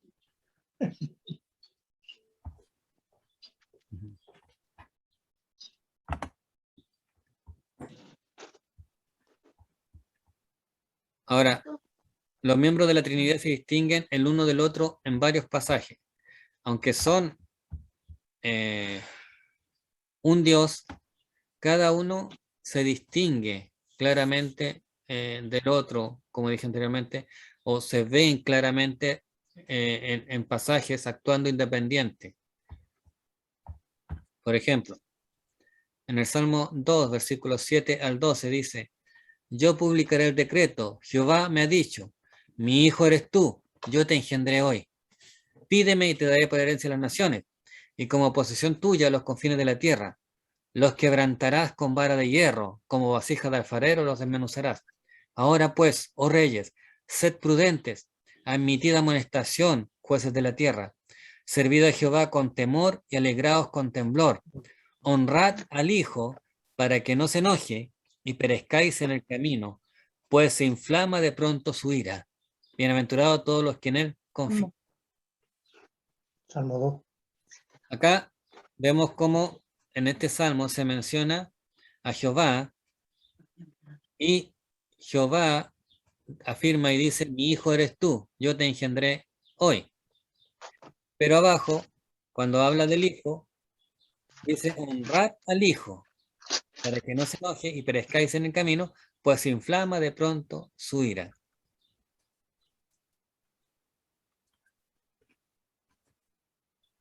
Ahora, los miembros de la Trinidad se distinguen el uno del otro en varios pasajes. Aunque son un Dios, cada uno se distingue claramente del otro, como dije anteriormente, o se ven claramente en pasajes actuando independiente. Por ejemplo, en el Salmo 2, versículos 7 al 12 dice: yo publicaré el decreto, Jehová me ha dicho, mi hijo eres tú, yo te engendré hoy. Pídeme y te daré por herencia a las naciones, y como posesión tuya los confines de la tierra. Los quebrantarás con vara de hierro, como vasija de alfarero los desmenuzarás. Ahora pues, oh reyes, sed prudentes, admitid amonestación, jueces de la tierra. Servid a Jehová con temor y alegraos con temblor. Honrad al Hijo para que no se enoje y perezcáis en el camino, pues se inflama de pronto su ira. Bienaventurados todos los que en él confían.
Salmo 2.
Acá vemos cómo en este salmo se menciona a Jehová, y Jehová afirma y dice: mi hijo eres tú, yo te engendré hoy. Pero abajo, cuando habla del hijo, dice: honrad al hijo, para que no se enoje y perezcáis en el camino, pues se inflama de pronto su ira.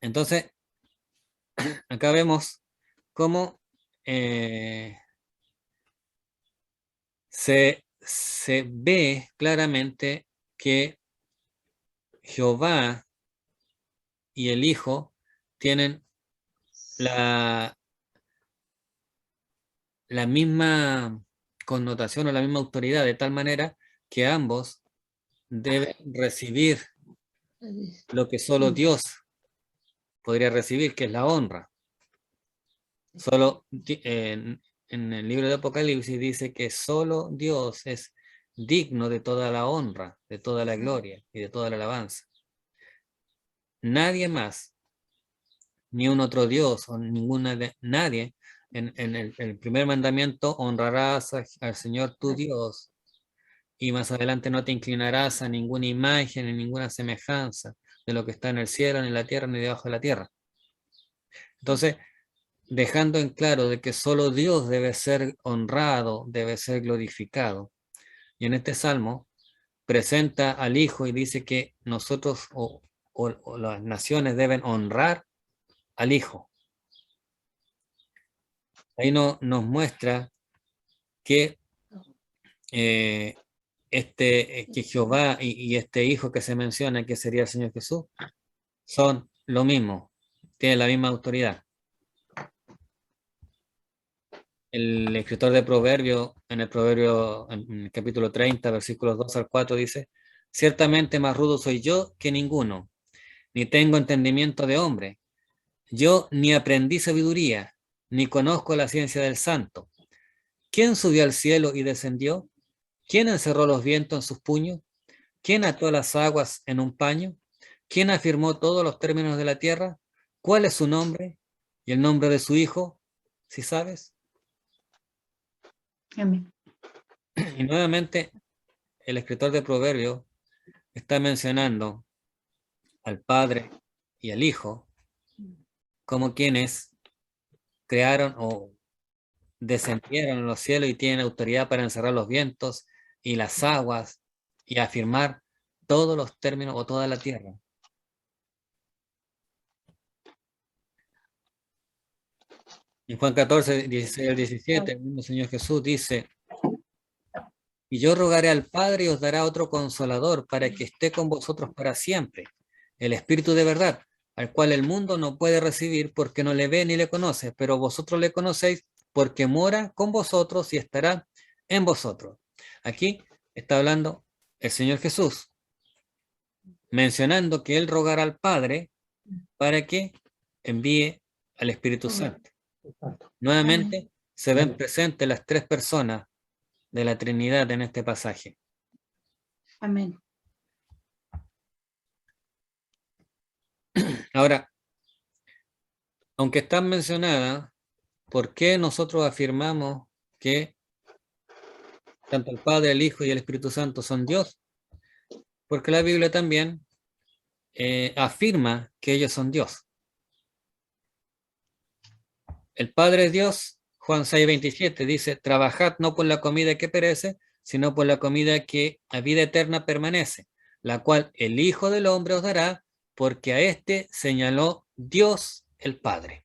Entonces, acá vemos cómo se ve claramente que Jehová y el Hijo tienen la misma connotación o la misma autoridad, de tal manera que ambos deben recibir lo que solo Dios podría recibir, que es la honra. Solo en el libro de Apocalipsis dice que solo Dios es digno de toda la honra, de toda la gloria y de toda la alabanza. Nadie más, ni un otro Dios o nadie. En el primer mandamiento: honrarás al Señor tu Dios, y más adelante: no te inclinarás a ninguna imagen ni ninguna semejanza de lo que está en el cielo, ni en la tierra, ni debajo de la tierra. Entonces, dejando en claro de que solo Dios debe ser honrado, debe ser glorificado. Y en este salmo presenta al Hijo y dice que nosotros o las naciones deben honrar al Hijo. Ahí nos muestra que que Jehová y este Hijo que se menciona, que sería el Señor Jesús, son lo mismo, tienen la misma autoridad. El escritor de Proverbios, en el capítulo 30, versículos 2 al 4, dice: ciertamente más rudo soy yo que ninguno, ni tengo entendimiento de hombre. Yo ni aprendí sabiduría, ni conozco la ciencia del santo. ¿Quién subió al cielo y descendió? ¿Quién encerró los vientos en sus puños? ¿Quién ató las aguas en un paño? ¿Quién afirmó todos los términos de la tierra? ¿Cuál es su nombre y el nombre de su hijo, si sabes?
Amén.
Y nuevamente el escritor de Proverbios está mencionando al Padre y al Hijo como quienes crearon o descendieron en los cielos y tienen autoridad para encerrar los vientos y las aguas y afirmar todos los términos o toda la tierra. En Juan 14, 16 al 17, el mismo Señor Jesús dice: y yo rogaré al Padre y os dará otro consolador para que esté con vosotros para siempre, el Espíritu de verdad, al cual el mundo no puede recibir porque no le ve ni le conoce, pero vosotros le conocéis porque mora con vosotros y estará en vosotros. Aquí está hablando el Señor Jesús, mencionando que Él rogará al Padre para que envíe al Espíritu Santo. Nuevamente se ven presentes las tres personas de la Trinidad en este pasaje.
Amén.
Ahora, aunque están mencionadas, ¿por qué nosotros afirmamos que tanto el Padre, el Hijo y el Espíritu Santo son Dios? Porque la Biblia también afirma que ellos son Dios. El Padre es Dios. Juan 6:27 dice: trabajad no por la comida que perece, sino por la comida que a vida eterna permanece, la cual el Hijo del Hombre os dará, porque a éste señaló Dios el Padre.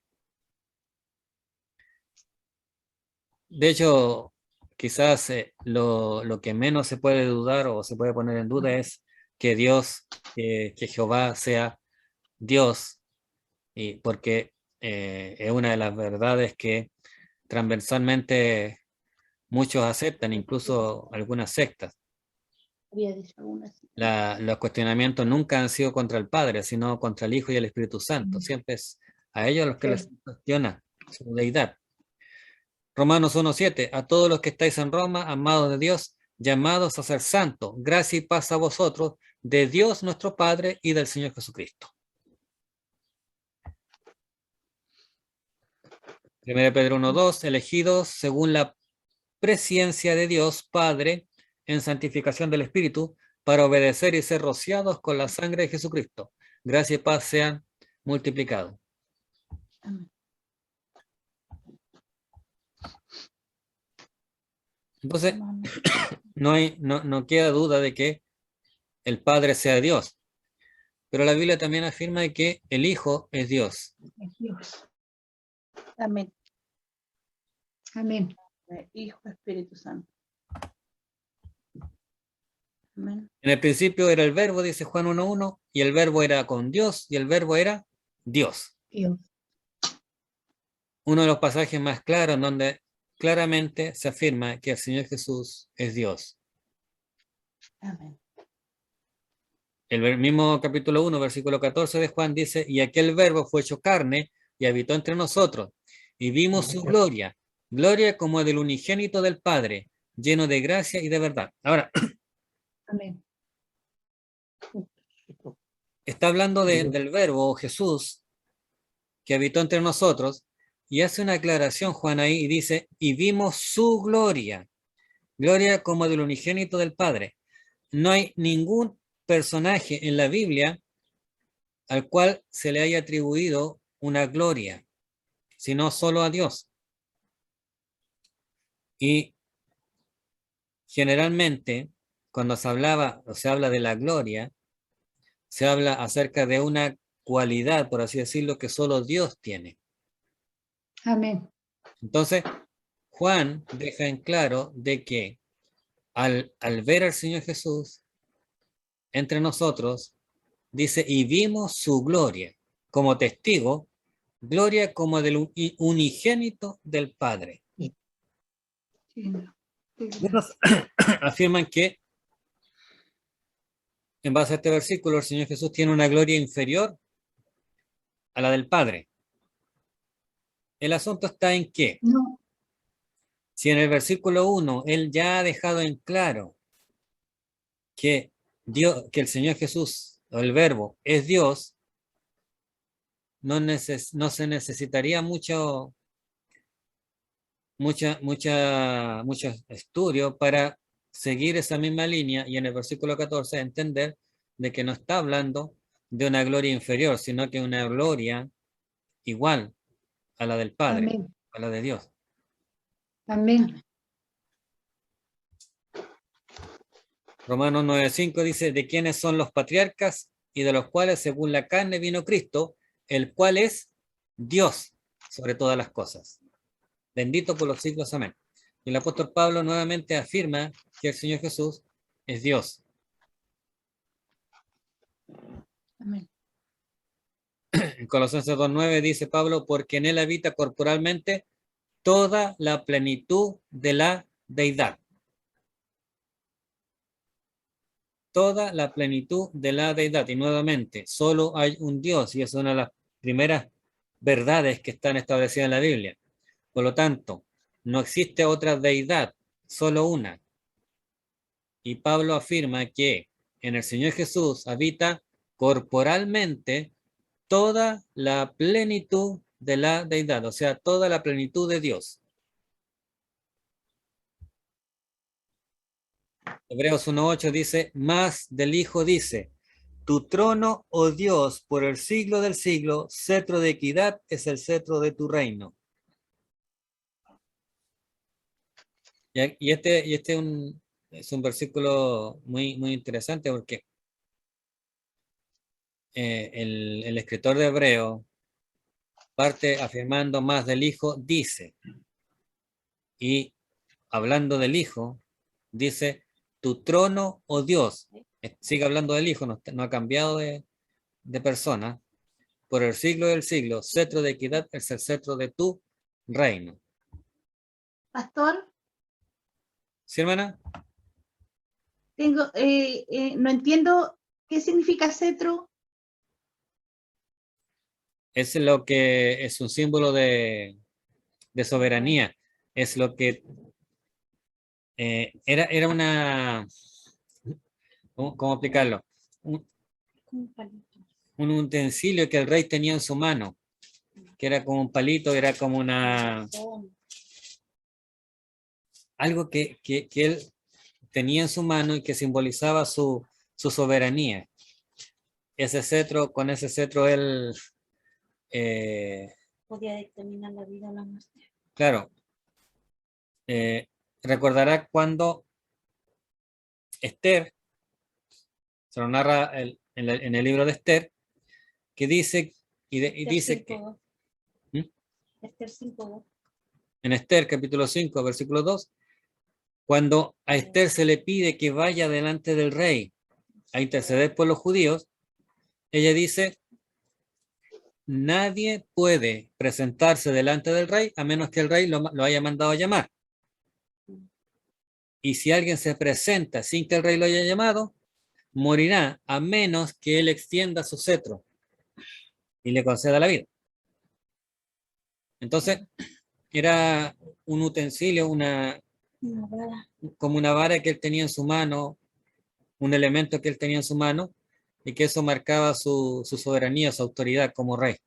De hecho, quizás lo que menos se puede dudar o se puede poner en duda es que Dios, que Jehová sea Dios, y porque es una de las verdades que transversalmente muchos aceptan, incluso algunas sectas. Los cuestionamientos nunca han sido contra el Padre, sino contra el Hijo y el Espíritu Santo. Siempre es a ellos los que les cuestiona su deidad. Romanos 1:7, a todos los que estáis en Roma, amados de Dios, llamados a ser santos, gracia y paz a vosotros, de Dios nuestro Padre y del Señor Jesucristo. 1 Pedro 1:2, elegidos según la presciencia de Dios Padre en santificación del Espíritu, para obedecer y ser rociados con la sangre de Jesucristo. Gracia y paz sean multiplicados. Entonces, no queda duda de que el Padre sea Dios, pero la Biblia también afirma que el Hijo es Dios.
Es Dios.
Amén.
Amén.
Hijo, Espíritu Santo. Amén.
En el principio era el verbo, dice Juan 1:1, y el verbo era con Dios, y el verbo era Dios.
Dios.
Uno de los pasajes más claros en donde claramente se afirma que el Señor Jesús es Dios.
Amén.
El mismo capítulo 1, versículo 14 de Juan dice, y aquel verbo fue hecho carne y habitó entre nosotros, y vimos su gloria, gloria como del unigénito del Padre, lleno de gracia y de verdad. Ahora,
Amén.
está hablando del verbo Jesús, que habitó entre nosotros, y hace una aclaración Juan ahí y dice, y vimos su gloria, gloria como del unigénito del Padre. No hay ningún personaje en la Biblia al cual se le haya atribuido una gloria, sino solo a Dios. Y generalmente, cuando se hablaba o se habla de la gloria, se habla acerca de una cualidad, por así decirlo, que solo Dios tiene.
Amén.
Entonces, Juan deja en claro de que al ver al Señor Jesús entre nosotros, dice, y vimos su gloria como testigo, gloria como del unigénito del Padre.
Sí, no. Sí,
Algunos afirman que en base a este versículo el Señor Jesús tiene una gloria inferior a la del Padre. El asunto está en que
no.
si en el versículo 1 él ya ha dejado en claro que Dios, que el Señor Jesús o el Verbo es Dios, no se necesitaría mucho estudio para seguir esa misma línea y en el versículo 14 entender de que no está hablando de una gloria inferior, sino que una gloria igual a la del Padre,
Amén.
a la de Dios.
Amén.
Romanos 9:5 dice, de quiénes son los patriarcas y de los cuales según la carne vino Cristo, el cual es Dios sobre todas las cosas. Bendito por los siglos, amén. Y el apóstol Pablo nuevamente afirma que el Señor Jesús es Dios.
Amén.
En Colosenses 2:9 dice Pablo, porque en él habita corporalmente toda la plenitud de la deidad. Toda la plenitud de la deidad. Y nuevamente, solo hay un Dios, y es una de las primeras verdades que están establecidas en la Biblia. Por lo tanto, no existe otra deidad, solo una. Y Pablo afirma que en el Señor Jesús habita corporalmente toda la plenitud de la deidad, o sea, toda la plenitud de Dios. Hebreos 1:8 dice, más del Hijo dice, tu trono, oh Dios, por el siglo del siglo, cetro de equidad es el cetro de tu reino. Y este es un versículo muy, muy interesante porque el escritor de Hebreo parte afirmando más del Hijo, dice, y hablando del Hijo, dice, tu trono, oh Dios, sigue hablando del Hijo, no ha cambiado de persona, por el siglo del siglo, cetro de equidad es el cetro de tu reino.
Pastor,
¿Sí, hermana?
no entiendo qué significa cetro.
Es lo que es un símbolo de soberanía. es lo que era una, ¿cómo explicarlo? Un utensilio que el rey tenía en su mano, que era como un palito, era como algo que él tenía en su mano y que simbolizaba su soberanía. Ese cetro, con ese cetro él
podía determinar la vida o la muerte.
claro, recordará cuando Esther, se lo narra en el libro de Esther, que dice, y dice que
Esther 5:2.
en Esther capítulo 5, versículo 2, cuando a Esther se le pide que vaya delante del rey a interceder por los judíos, ella dice, nadie puede presentarse delante del rey a menos que el rey lo haya mandado a llamar. Y si alguien se presenta sin que el rey lo haya llamado, morirá a menos que él extienda su cetro y le conceda la vida. Entonces, era un utensilio, como una vara que él tenía en su mano, un elemento que él tenía en su mano, y que eso marcaba su soberanía, su autoridad como rey.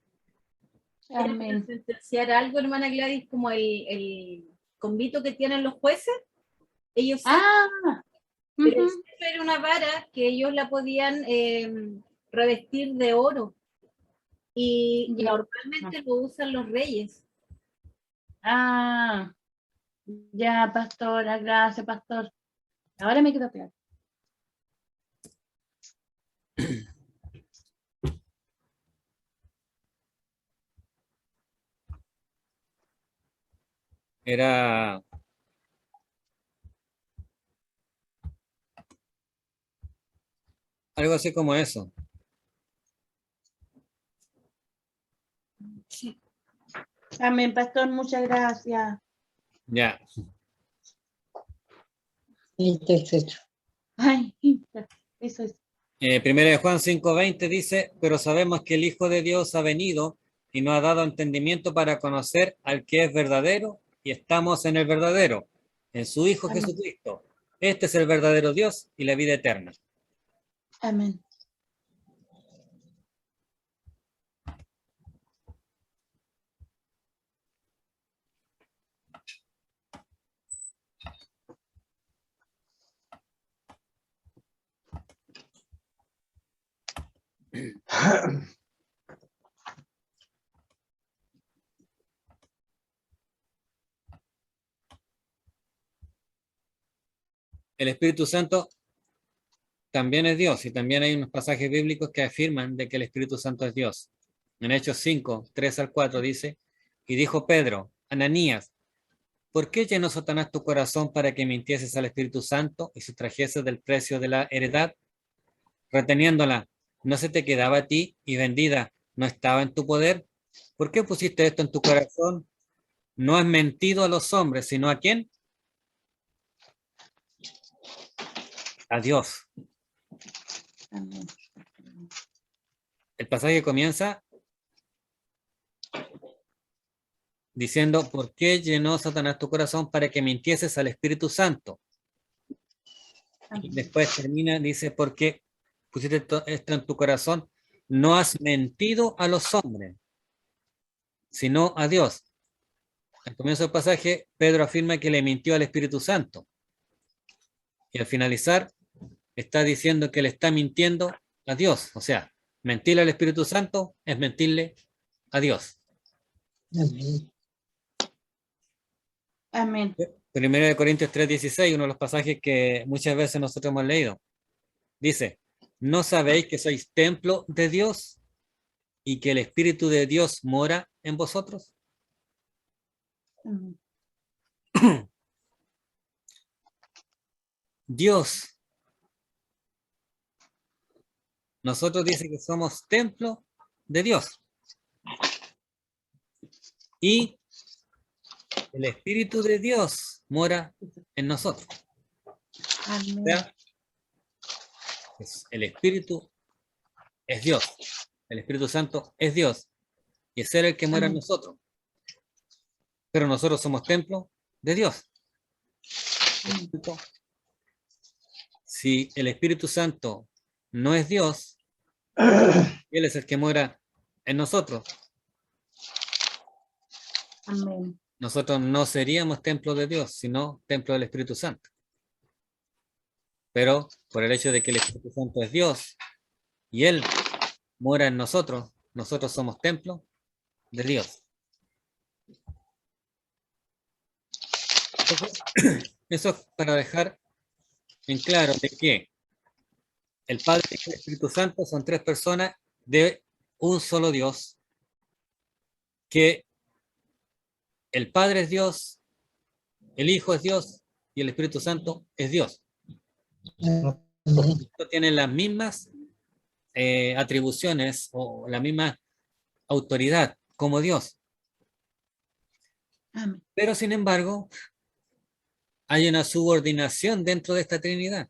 Amén.
Para sentenciar algo, hermana Gladys, como el convito que tienen los jueces, ellos pero el cetro era una vara que ellos la podían revestir de oro y normalmente lo usan los reyes.
Ya, pastora, gracias, pastor. Ahora me quedó claro.
Era algo así como eso.
Sí. Amén, pastor, muchas gracias.
Ya.
Ay, eso es.
Primera de Juan 5:20 dice, pero sabemos que el Hijo de Dios ha venido y nos ha dado entendimiento para conocer al que es verdadero, y estamos en el verdadero, en su Hijo
Amén.
Jesucristo. Este es el verdadero Dios y la vida eterna.
Amén.
El Espíritu Santo también es Dios, y también hay unos pasajes bíblicos que afirman de que el Espíritu Santo es Dios. En Hechos 5, 3-4 dice, y dijo Pedro, Ananías, ¿por qué llenó Satanás tu corazón para que mintieses al Espíritu Santo y sustrajeses del precio de la heredad, reteniéndola? ¿No se te quedaba a ti y vendida no estaba en tu poder? ¿Por qué pusiste esto en tu corazón? No has mentido a los hombres, sino ¿a quién? A Dios.
Amén.
El pasaje comienza diciendo, ¿por qué llenó Satanás tu corazón para que mintieses al Espíritu Santo? Y después termina, dice, ¿por qué pusiste esto en tu corazón? No has mentido a los hombres, sino a Dios. Al comienzo del pasaje, Pedro afirma que le mintió al Espíritu Santo. Y al finalizar, está diciendo que le está mintiendo a Dios. O sea, mentirle al Espíritu Santo es mentirle a Dios.
Amén.
Amén.
Primero de Corintios 3:16, uno de los pasajes que muchas veces nosotros hemos leído. Dice, ¿no sabéis que sois templo de Dios y que el Espíritu de Dios mora en vosotros?
Amén.
Dios, nosotros dice que somos templo de Dios. Y el Espíritu de Dios mora en nosotros.
Amén.
O sea, el Espíritu es Dios. El Espíritu Santo es Dios. Y es Él el que mora en nosotros. Pero nosotros somos templo de Dios. Si el Espíritu Santo no es Dios, Él es el que mora en nosotros.
Amén.
Nosotros no seríamos templo de Dios, sino templo del Espíritu Santo. Pero por el hecho de que el Espíritu Santo es Dios y Él mora en nosotros, nosotros somos templo de Dios. Eso es para dejar en claro de que el Padre y el Espíritu Santo son tres personas de un solo Dios, que el Padre es Dios, el Hijo es Dios y el Espíritu Santo es Dios. Tienen las mismas atribuciones o la misma autoridad como Dios.
Amén.
Pero sin embargo, hay una subordinación dentro de esta Trinidad.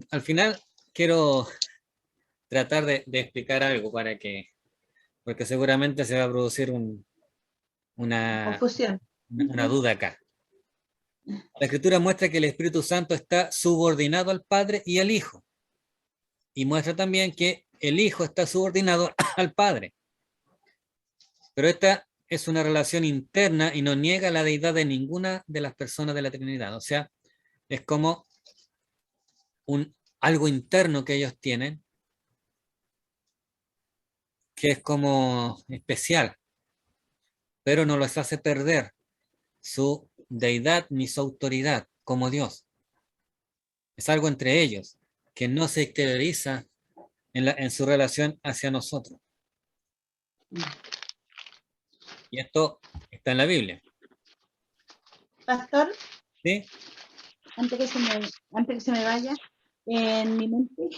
Al final quiero tratar de explicar algo para que, porque seguramente se va a producir una
Confusión.
duda acá. La Escritura muestra que el Espíritu Santo está subordinado al Padre y al Hijo. Y muestra también que el Hijo está subordinado al Padre. Pero esta es una relación interna y no niega la deidad de ninguna de las personas de la Trinidad. O sea, es como algo interno que ellos tienen, que es como especial, pero no les hace perder su deidad ni su autoridad como Dios. Es algo entre ellos que no se exterioriza en su relación hacia nosotros. Y esto está en la Biblia.
Pastor,
¿Sí?
antes que se me vaya, en mi mente,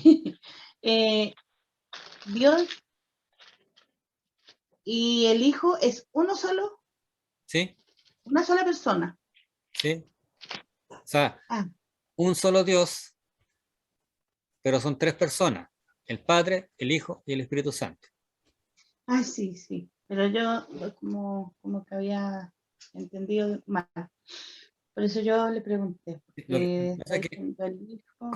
Dios y el Hijo es uno solo,
¿Sí?
una sola persona.
¿Sí? O sea,
Ah,
un solo Dios, pero son tres personas: el Padre, el Hijo y el Espíritu Santo.
sí, sí. Pero yo como que había entendido mal. Por eso yo le pregunté.
Lo que
Está
pasa es que,
diciendo el Hijo.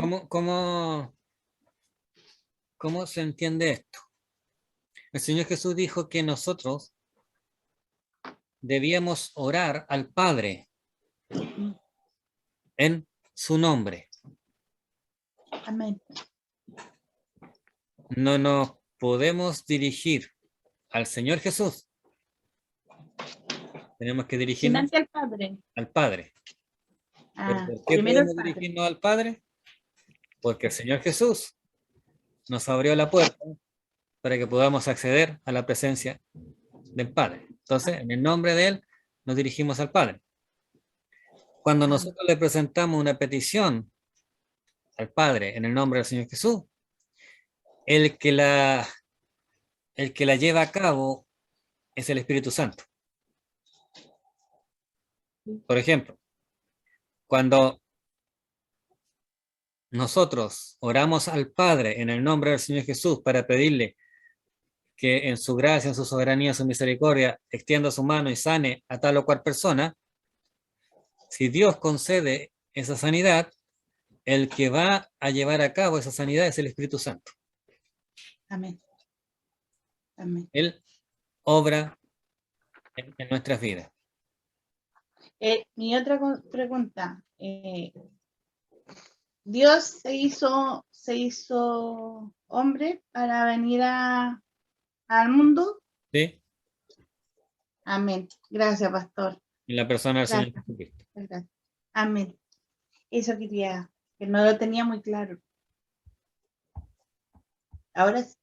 ¿cómo se entiende esto? El Señor Jesús dijo que nosotros debíamos orar al Padre en su nombre.
Amén.
No nos podemos dirigir al Señor Jesús. Tenemos que dirigirnos
Sin antes al Padre.
al Padre. ¿Pero por qué
Primero el
podemos
Padre.
dirigirnos al Padre? Porque el Señor Jesús nos abrió la puerta para que podamos acceder a la presencia del Padre. Entonces, en el nombre de Él, nos dirigimos al Padre. Cuando nosotros le presentamos una petición al Padre en el nombre del Señor Jesús, el que la lleva a cabo es el Espíritu Santo. Por ejemplo, cuando nosotros oramos al Padre en el nombre del Señor Jesús para pedirle que en su gracia, en su soberanía, en su misericordia, extienda su mano y sane a tal o cual persona, si Dios concede esa sanidad, el que va a llevar a cabo esa sanidad es el Espíritu Santo.
Amén. Amén.
Él obra en nuestras vidas.
Mi otra pregunta. Dios se hizo hombre para venir al mundo.
¿Sí?
Amén. Gracias, pastor.
En la persona del Señor
Gracias.
Jesucristo.
Gracias. Amén. Eso quería, que no lo tenía muy claro. Ahora sí.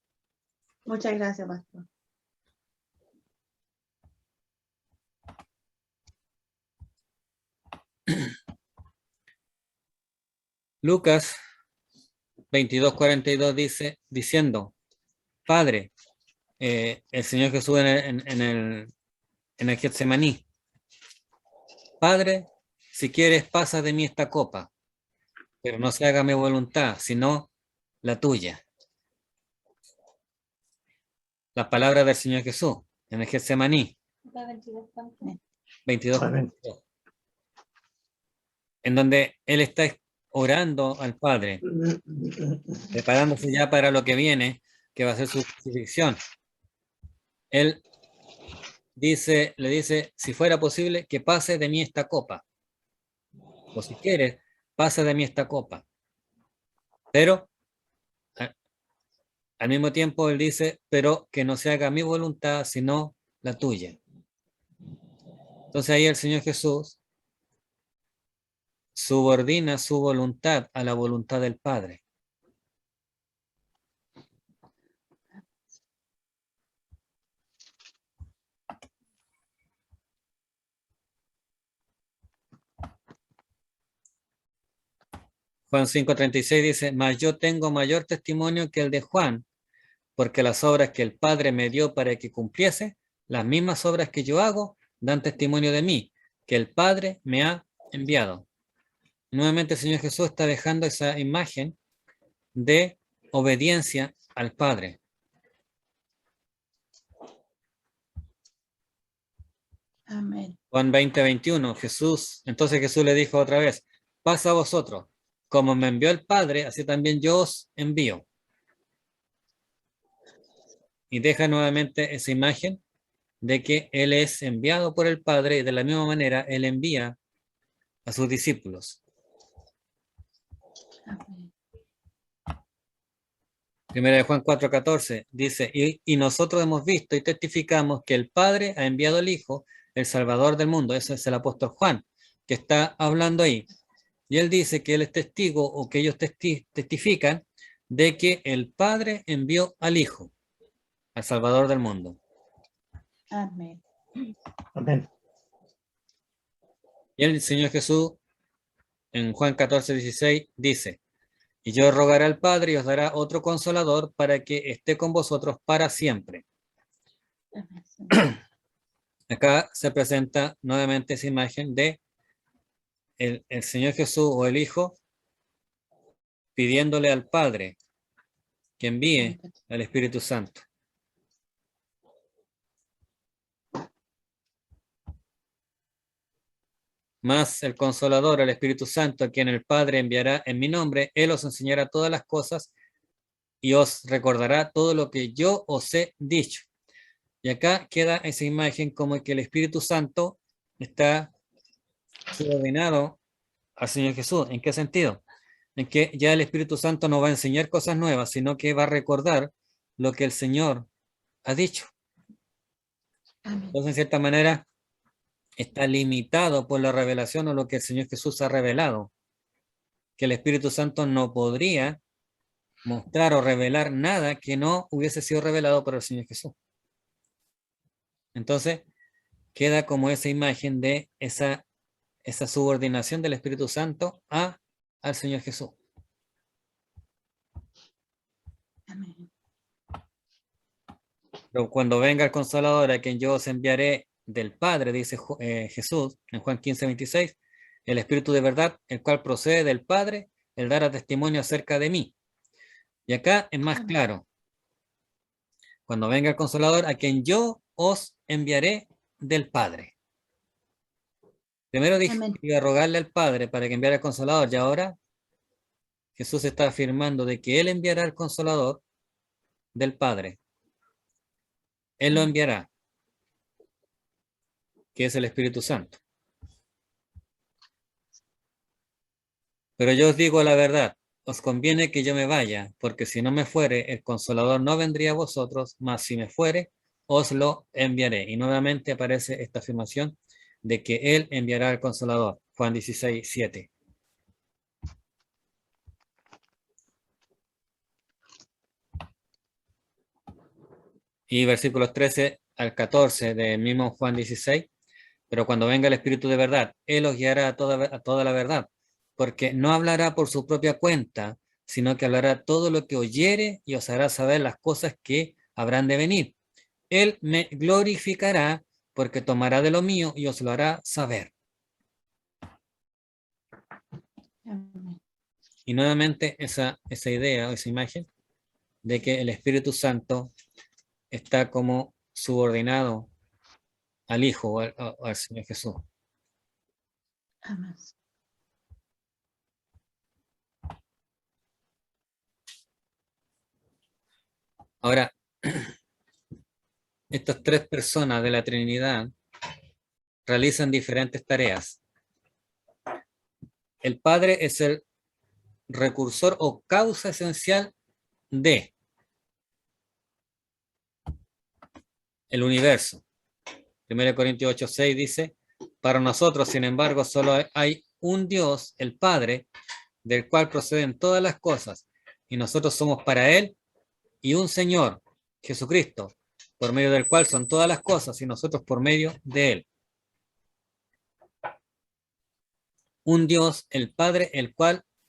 Muchas gracias, pastor.
Lucas 22:42 dice, diciendo, Padre, el Señor Jesús en el Getsemaní, Padre, si quieres pasa de mí esta copa, pero no se haga mi voluntad, sino la tuya. Las palabras del Señor Jesús en el Getsemaní. 22.
Amén.
En donde él está orando al Padre, preparándose ya para lo que viene, que va a ser su crucifixión. Él le dice, si fuera posible, que pase de mí esta copa. O si quieres, pasa de mí esta copa. Pero al mismo tiempo él dice, pero que no se haga mi voluntad, sino la tuya. Entonces ahí el Señor Jesús subordina su voluntad a la voluntad del Padre. Juan 5:36 dice, mas yo tengo mayor testimonio que el de Juan, porque las obras que el Padre me dio para que cumpliese, las mismas obras que yo hago, dan testimonio de mí, que el Padre me ha enviado. Nuevamente el Señor Jesús está dejando esa imagen de obediencia al Padre.
Amén.
Juan 20:21, entonces Jesús le dijo otra vez, pasa a vosotros, como me envió el Padre, así también yo os envío. Y deja nuevamente esa imagen de que Él es enviado por el Padre y de la misma manera Él envía a sus discípulos.
Amén.
Primera de Juan 4:14 dice, y nosotros hemos visto y testificamos que el Padre ha enviado al Hijo, el Salvador del mundo. Ese es el apóstol Juan, que está hablando ahí. Y él dice que él es testigo, o que ellos testifican, de que el Padre envió al Hijo, al Salvador del mundo.
Amén.
Amén.
Y el Señor Jesús, en Juan 14:16, dice, y yo rogaré al Padre y os dará otro consolador para que esté con vosotros para siempre. Acá se presenta nuevamente esa imagen de el Señor Jesús o el Hijo pidiéndole al Padre que envíe al Espíritu Santo. Más el Consolador, el Espíritu Santo, a quien el Padre enviará en mi nombre, Él os enseñará todas las cosas y os recordará todo lo que yo os he dicho. Y acá queda esa imagen como que el Espíritu Santo está subordinado al Señor Jesús. ¿En qué sentido? En que ya el Espíritu Santo no va a enseñar cosas nuevas, sino que va a recordar lo que el Señor ha dicho. Entonces, en cierta manera, está limitado por la revelación o lo que el Señor Jesús ha revelado, que el Espíritu Santo no podría mostrar o revelar nada que no hubiese sido revelado por el Señor Jesús. Entonces, queda como esa imagen de esa subordinación del Espíritu Santo al Señor Jesús.
Amén.
Pero cuando venga el Consolador, a quien yo os enviaré del Padre, dice Jesús en Juan 15:26, el Espíritu de verdad, el cual procede del Padre, él dará testimonio acerca de mí. Y acá es más claro. Cuando venga el Consolador, a quien yo os enviaré del Padre. Primero dijo que iba a rogarle al Padre para que enviara el Consolador, y ahora Jesús está afirmando de que Él enviará al Consolador del Padre. Él lo enviará, que es el Espíritu Santo. Pero yo os digo la verdad, os conviene que yo me vaya, porque si no me fuere, el Consolador no vendría a vosotros, mas si me fuere, os lo enviaré. Y nuevamente aparece esta afirmación de que Él enviará al Consolador. Juan 16:7. Y versículos 13 al 14 del mismo Juan 16. Pero cuando venga el Espíritu de verdad, Él os guiará a toda la verdad, porque no hablará por su propia cuenta, sino que hablará todo lo que oyere y os hará saber las cosas que habrán de venir. Él me glorificará, porque tomará de lo mío y os lo hará saber.
Amén.
Y nuevamente esa idea o esa imagen de que el Espíritu Santo está como subordinado al Hijo o al Señor Jesús.
Amén.
Ahora, estas tres personas de la Trinidad realizan diferentes tareas. El Padre es el recursor o causa esencial de el universo. 1 Corintios 8:6 dice, para nosotros, sin embargo, solo hay un Dios, el Padre, del cual proceden todas las cosas, y nosotros somos para Él, y un Señor, Jesucristo, por medio del cual son todas las cosas, y nosotros por medio de Él. Un Dios, el Padre,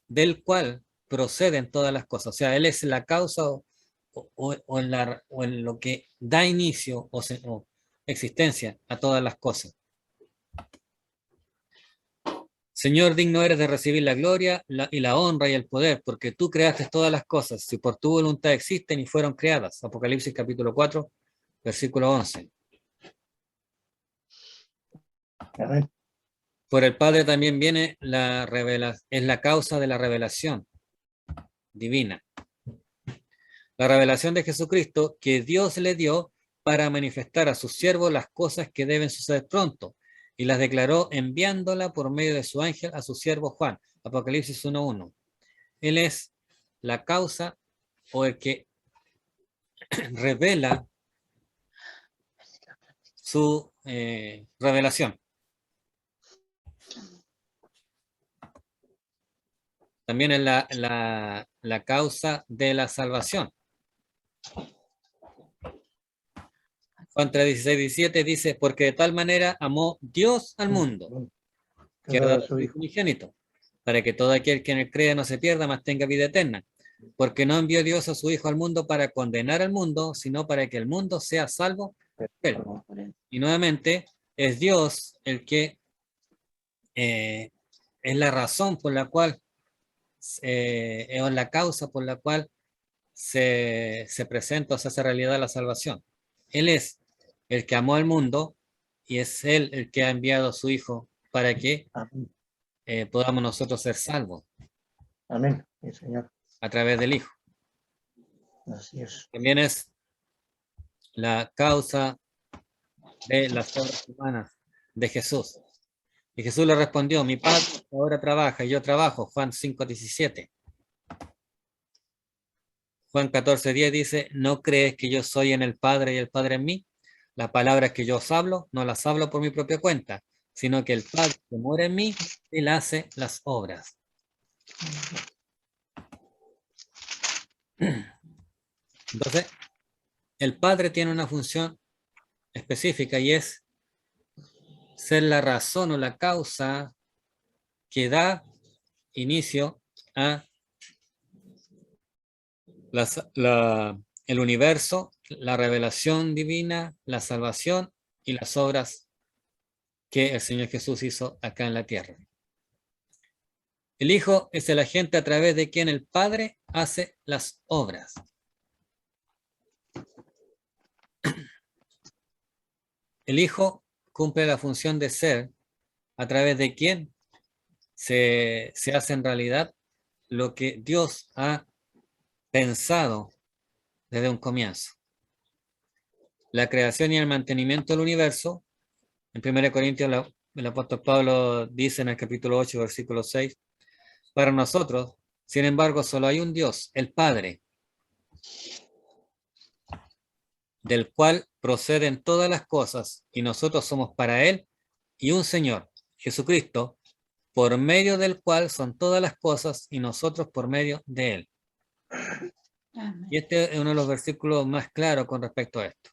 del cual proceden todas las cosas. O sea, Él es la causa o en lo que da inicio o existencia a todas las cosas. Señor, digno eres de recibir la gloria y la honra y el poder, porque tú creaste todas las cosas, si por tu voluntad existen y fueron creadas. Apocalipsis capítulo 4, versículo 11.
Amén.
Por el Padre también viene es la causa de la revelación divina. La revelación de Jesucristo que Dios le dio para manifestar a sus siervos las cosas que deben suceder pronto, y las declaró enviándola por medio de su ángel a su siervo Juan. Apocalipsis 1:1. Él es la causa o el que revela su revelación. También es la causa de la salvación. Juan 3:16-17 dice, porque de tal manera amó Dios al mundo, que ha dado a su Hijo unigénito, para que todo aquel que en él crea no se pierda, mas tenga vida eterna. Porque no envió Dios a su Hijo al mundo para condenar al mundo, sino para que el mundo sea salvo por él. Y nuevamente, es Dios el que es la razón por la cual, es la causa por la cual se presenta o se hace realidad la salvación. Él es el que amó al mundo y es Él el que ha enviado a su Hijo para que podamos nosotros ser salvos.
Amén, sí, Señor.
A través del Hijo.
Así es.
También es la causa de las obras humanas de Jesús. Y Jesús le respondió, mi Padre ahora trabaja y yo trabajo. Juan 5:17. Juan 14:10 dice, ¿no crees que yo soy en el Padre y el Padre en mí? Las palabras que yo os hablo, no las hablo por mi propia cuenta, sino que el Padre que mora en mí, Él hace las obras. Entonces, el Padre tiene una función específica y es ser la razón o la causa que da inicio a el universo, la revelación divina, la salvación y las obras que el Señor Jesús hizo acá en la tierra. El Hijo es el agente a través de quien el Padre hace las obras. El Hijo cumple la función de ser a través de quien se hace en realidad lo que Dios ha pensado desde un comienzo. La creación y el mantenimiento del universo, en 1 Corintios el apóstol Pablo dice en el capítulo 8, versículo 6, para nosotros, sin embargo, solo hay un Dios, el Padre, del cual proceden todas las cosas, y nosotros somos para Él, y un Señor, Jesucristo, por medio del cual son todas las cosas, y nosotros por medio de Él. Amén. Y este es uno de los versículos más claros con respecto a esto.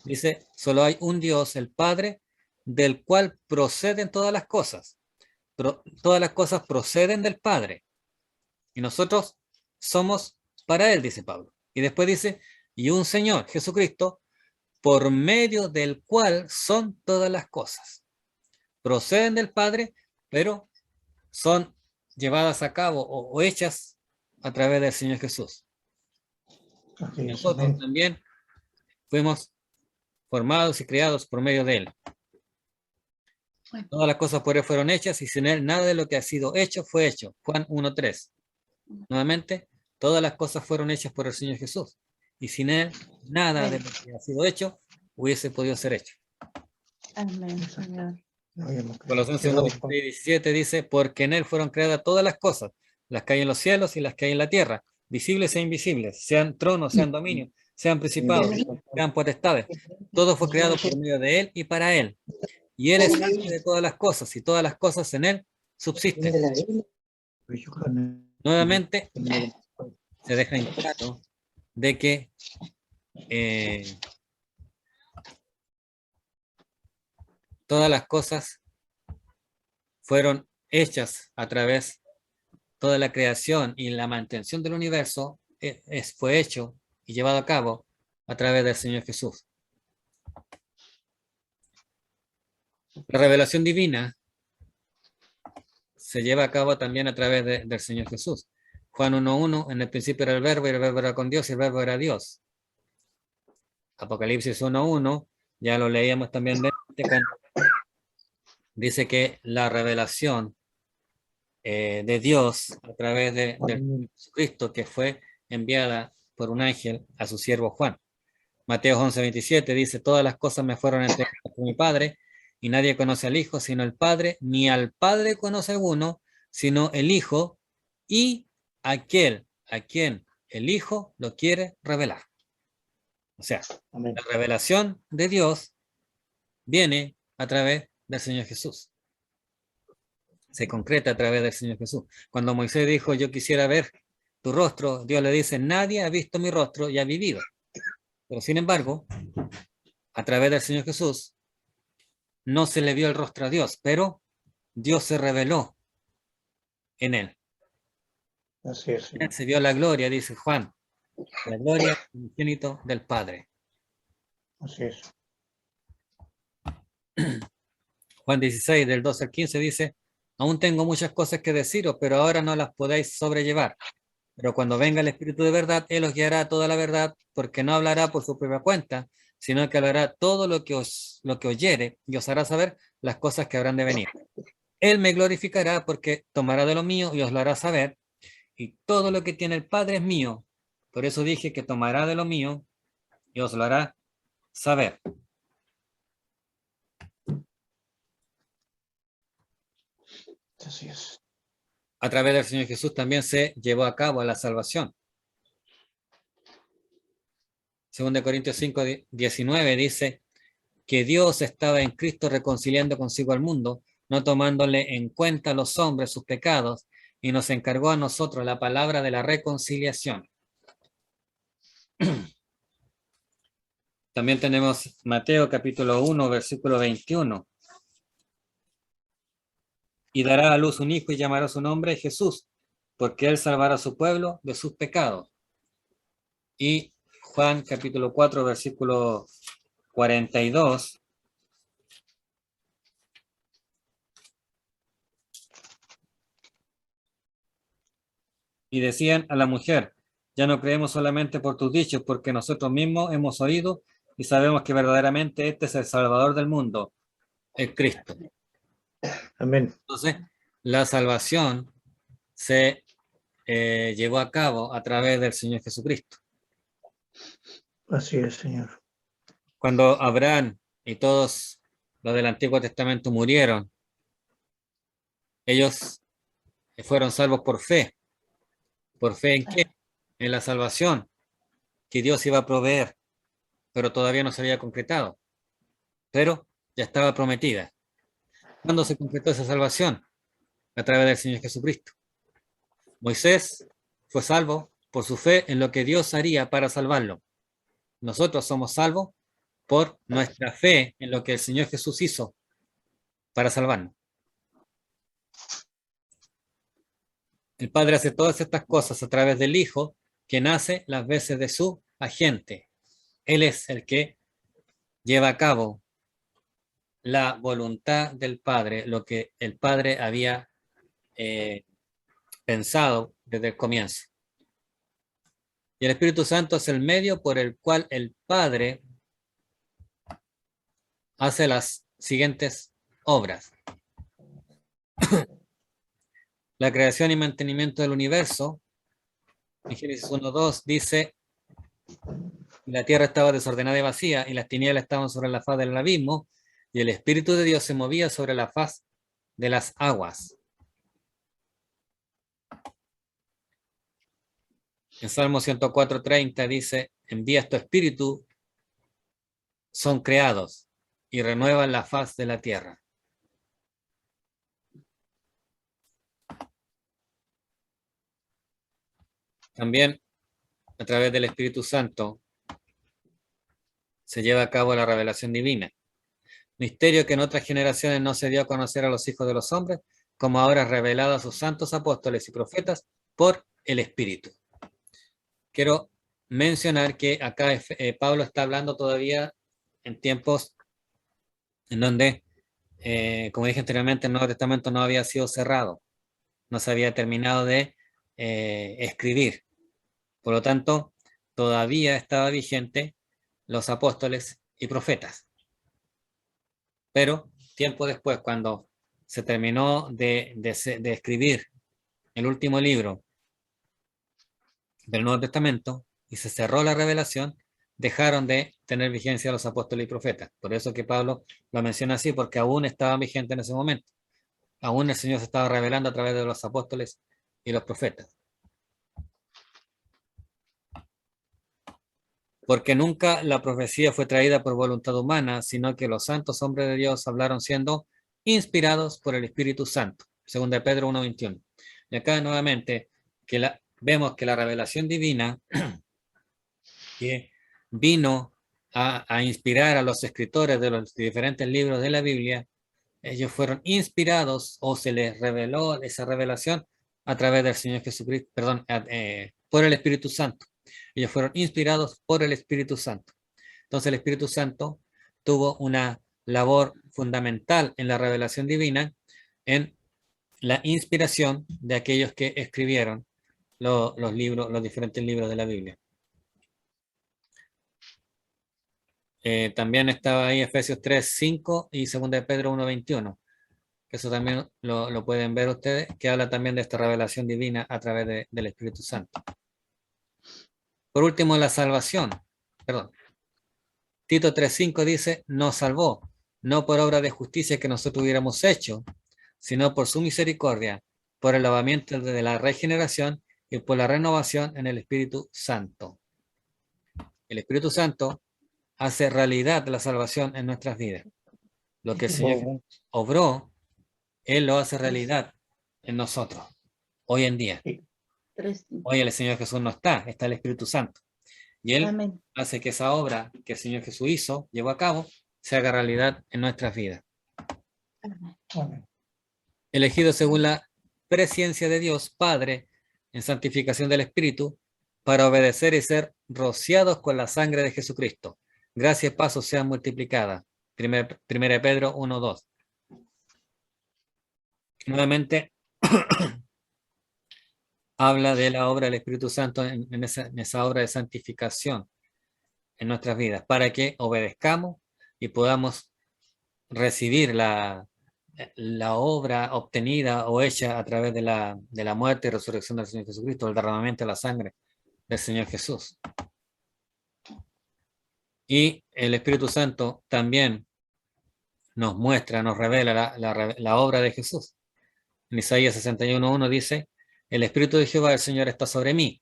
Dice, solo hay un Dios, el Padre, del cual proceden todas las cosas. Todas las cosas proceden del Padre. Y nosotros somos para Él, dice Pablo. Y después dice, y un Señor, Jesucristo, por medio del cual son todas las cosas. Proceden del Padre, pero son llevadas a cabo o hechas a través del Señor Jesús. Y nosotros también fuimos formados y creados por medio de él. Todas las cosas por él fueron hechas y sin él nada de lo que ha sido hecho fue hecho. Juan 1:3. Nuevamente, todas las cosas fueron hechas por el Señor Jesús y sin él nada de lo que ha sido hecho hubiese podido ser hecho.
Amén, Señor.
Colosenses 1:17 dice, porque en él fueron creadas todas las cosas, las que hay en los cielos y las que hay en la tierra, visibles e invisibles, sean tronos, sean dominios, sean principados, sean potestades. Todo fue creado por medio de él y para él. Y él es antes de todas las cosas, y todas las cosas en él subsisten. Nuevamente, se deja en claro de que todas las cosas fueron hechas a través, toda la creación y la mantención del universo fue hecho y llevado a cabo a través del Señor Jesús. La revelación divina se lleva a cabo también a través del Señor Jesús. Juan 1:1, en el principio era el verbo y el verbo era con Dios y el verbo era Dios. Apocalipsis 1:1, ya lo leíamos también dice que la revelación de Dios a través de Jesucristo que fue enviada por un ángel a su siervo Juan. Mateo 11:27 dice, todas las cosas me fueron entregadas por mi Padre y nadie conoce al Hijo sino el Padre, ni al Padre conoce alguno sino el Hijo y aquel a quien el Hijo lo quiere revelar. O sea, la revelación de Dios viene a través del Señor Jesús. Se concreta a través del Señor Jesús. Cuando Moisés dijo, yo quisiera ver tu rostro, Dios le dice, nadie ha visto mi rostro y ha vivido. Pero sin embargo, a través del Señor Jesús, no se le vio el rostro a Dios, pero Dios se reveló en él.
Así es.
Él se vio la gloria, dice Juan, la gloria unigénito del Padre.
Así es.
Juan 16, del 12 al 15 dice, aún tengo muchas cosas que deciros, pero ahora no las podéis sobrellevar. Pero cuando venga el Espíritu de verdad, Él os guiará a toda la verdad, porque no hablará por su propia cuenta, sino que hablará todo lo que os oyere y os hará saber las cosas que habrán de venir. Él me glorificará porque tomará de lo mío y os lo hará saber, y todo lo que tiene el Padre es mío. Por eso dije que tomará de lo mío y os lo hará saber.
Así es.
A través del Señor Jesús también se llevó a cabo la salvación. 2 Corintios 5:19 dice que Dios estaba en Cristo reconciliando consigo al mundo, no tomándole en cuenta a los hombres sus pecados, y nos encargó a nosotros la palabra de la reconciliación. También tenemos Mateo capítulo 1, versículo 21. Y dará a luz un hijo y llamará su nombre Jesús, porque él salvará a su pueblo de sus pecados. Y Juan capítulo 4, versículo 42. Y decían a la mujer, ya no creemos solamente por tus dichos, porque nosotros mismos hemos oído y sabemos que verdaderamente este es el Salvador del mundo, el Cristo.
Amén.
Entonces, la salvación se llevó a cabo a través del Señor Jesucristo.
Así es, Señor.
Cuando Abraham y todos los del Antiguo Testamento murieron, ellos fueron salvos por fe. ¿Por fe en qué? En la salvación que Dios iba a proveer, pero todavía no se había concretado. Pero ya estaba prometida. ¿Cuándo se concretó esa salvación? A través del Señor Jesucristo. Moisés fue salvo por su fe en lo que Dios haría para salvarlo. Nosotros somos salvos por nuestra fe en lo que el Señor Jesús hizo para salvarnos. El Padre hace todas estas cosas a través del Hijo, que nace las veces de su agente. Él es el que lleva a cabo la voluntad del Padre, lo que el Padre había pensado desde el comienzo. Y el Espíritu Santo es el medio por el cual el Padre hace las siguientes obras. La creación y mantenimiento del universo, en Génesis 1:2 dice: la tierra estaba desordenada y vacía, y las tinieblas estaban sobre la faz del abismo, y el Espíritu de Dios se movía sobre la faz de las aguas. En Salmo 104:30 dice: envías tu Espíritu, son creados, y renuevan la faz de la tierra. También, a través del Espíritu Santo, se lleva a cabo la revelación divina. Misterio que en otras generaciones no se dio a conocer a los hijos de los hombres, como ahora es revelado a sus santos apóstoles y profetas por el Espíritu. Quiero mencionar que acá Pablo está hablando todavía en tiempos en donde, como dije anteriormente, el Nuevo Testamento no había sido cerrado, no se había terminado de escribir. Por lo tanto, todavía estaba vigente los apóstoles y profetas. Pero tiempo después, cuando se terminó de escribir el último libro del Nuevo Testamento y se cerró la revelación, dejaron de tener vigencia los apóstoles y profetas. Por eso que Pablo lo menciona así, porque aún estaban vigentes en ese momento. Aún el Señor se estaba revelando a través de los apóstoles y los profetas. Porque nunca la profecía fue traída por voluntad humana, sino que los santos hombres de Dios hablaron siendo inspirados por el Espíritu Santo. 2 Pedro 1:21. Y acá nuevamente vemos que la revelación divina que vino a inspirar a los escritores de los diferentes libros de la Biblia, ellos fueron inspirados o se les reveló esa revelación a través del Señor Jesucristo, por el Espíritu Santo. Ellos fueron inspirados por el Espíritu Santo. Entonces el Espíritu Santo tuvo una labor fundamental en la revelación divina, en la inspiración de aquellos que escribieron los diferentes libros de la Biblia. También estaba ahí Efesios 3:5 y 2 Pedro 1:21. Eso también lo pueden ver ustedes, que habla también de esta revelación divina a través del Espíritu Santo. Por último, la salvación. Tito 3:5 dice: nos salvó, no por obra de justicia que nosotros hubiéramos hecho, sino por su misericordia, por el lavamiento de la regeneración y por la renovación en el Espíritu Santo. El Espíritu Santo hace realidad la salvación en nuestras vidas. Lo que el Señor obró, Él lo hace realidad en nosotros, hoy en día. Hoy el Señor Jesús no está el Espíritu Santo. Y Él Amén. Hace que esa obra que el Señor Jesús llevó a cabo, se haga realidad en nuestras vidas. Amén. Elegido según la presciencia de Dios, Padre, en santificación del Espíritu, para obedecer y ser rociados con la sangre de Jesucristo. Gracia y paz sean multiplicadas. 1 Pedro 1:2. Nuevamente, habla de la obra del Espíritu Santo en esa obra de santificación en nuestras vidas, para que obedezcamos y podamos recibir la obra obtenida o hecha a través de la muerte y resurrección del Señor Jesucristo, el derramamiento de la sangre del Señor Jesús. Y el Espíritu Santo también nos muestra, nos revela la obra de Jesús. En Isaías 61:1 dice: el Espíritu de Jehová, el Señor, está sobre mí,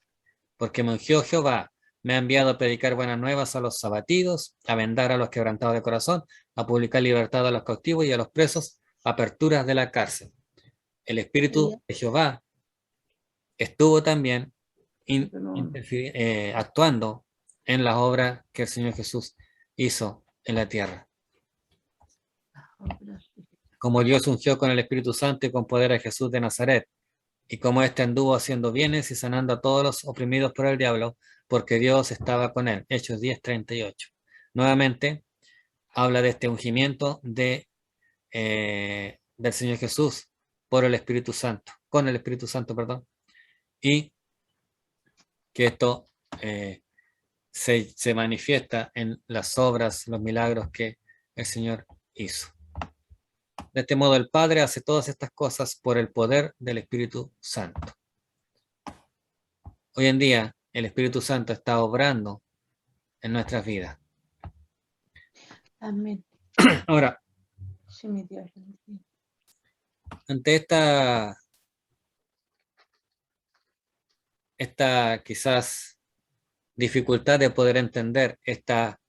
porque me ungió Jehová, me ha enviado a predicar buenas nuevas a los abatidos, a vendar a los quebrantados de corazón, a publicar libertad a los cautivos y a los presos, aperturas de la cárcel. El Espíritu de Jehová estuvo también actuando en las obras que el Señor Jesús hizo en la tierra. Como Dios ungió con el Espíritu Santo y con poder a Jesús de Nazaret, y como éste anduvo haciendo bienes y sanando a todos los oprimidos por el diablo, porque Dios estaba con él. Hechos 10:38. Nuevamente, habla de este ungimiento del Señor Jesús por el Espíritu Santo, con el Espíritu Santo, y que esto se manifiesta en las obras, los milagros que el Señor hizo. De este modo el Padre hace todas estas cosas por el poder del Espíritu Santo. Hoy en día el Espíritu Santo está obrando en nuestras vidas.
Amén.
Ahora,
Sí, mi Dios.
ante esta quizás dificultad de poder entender esta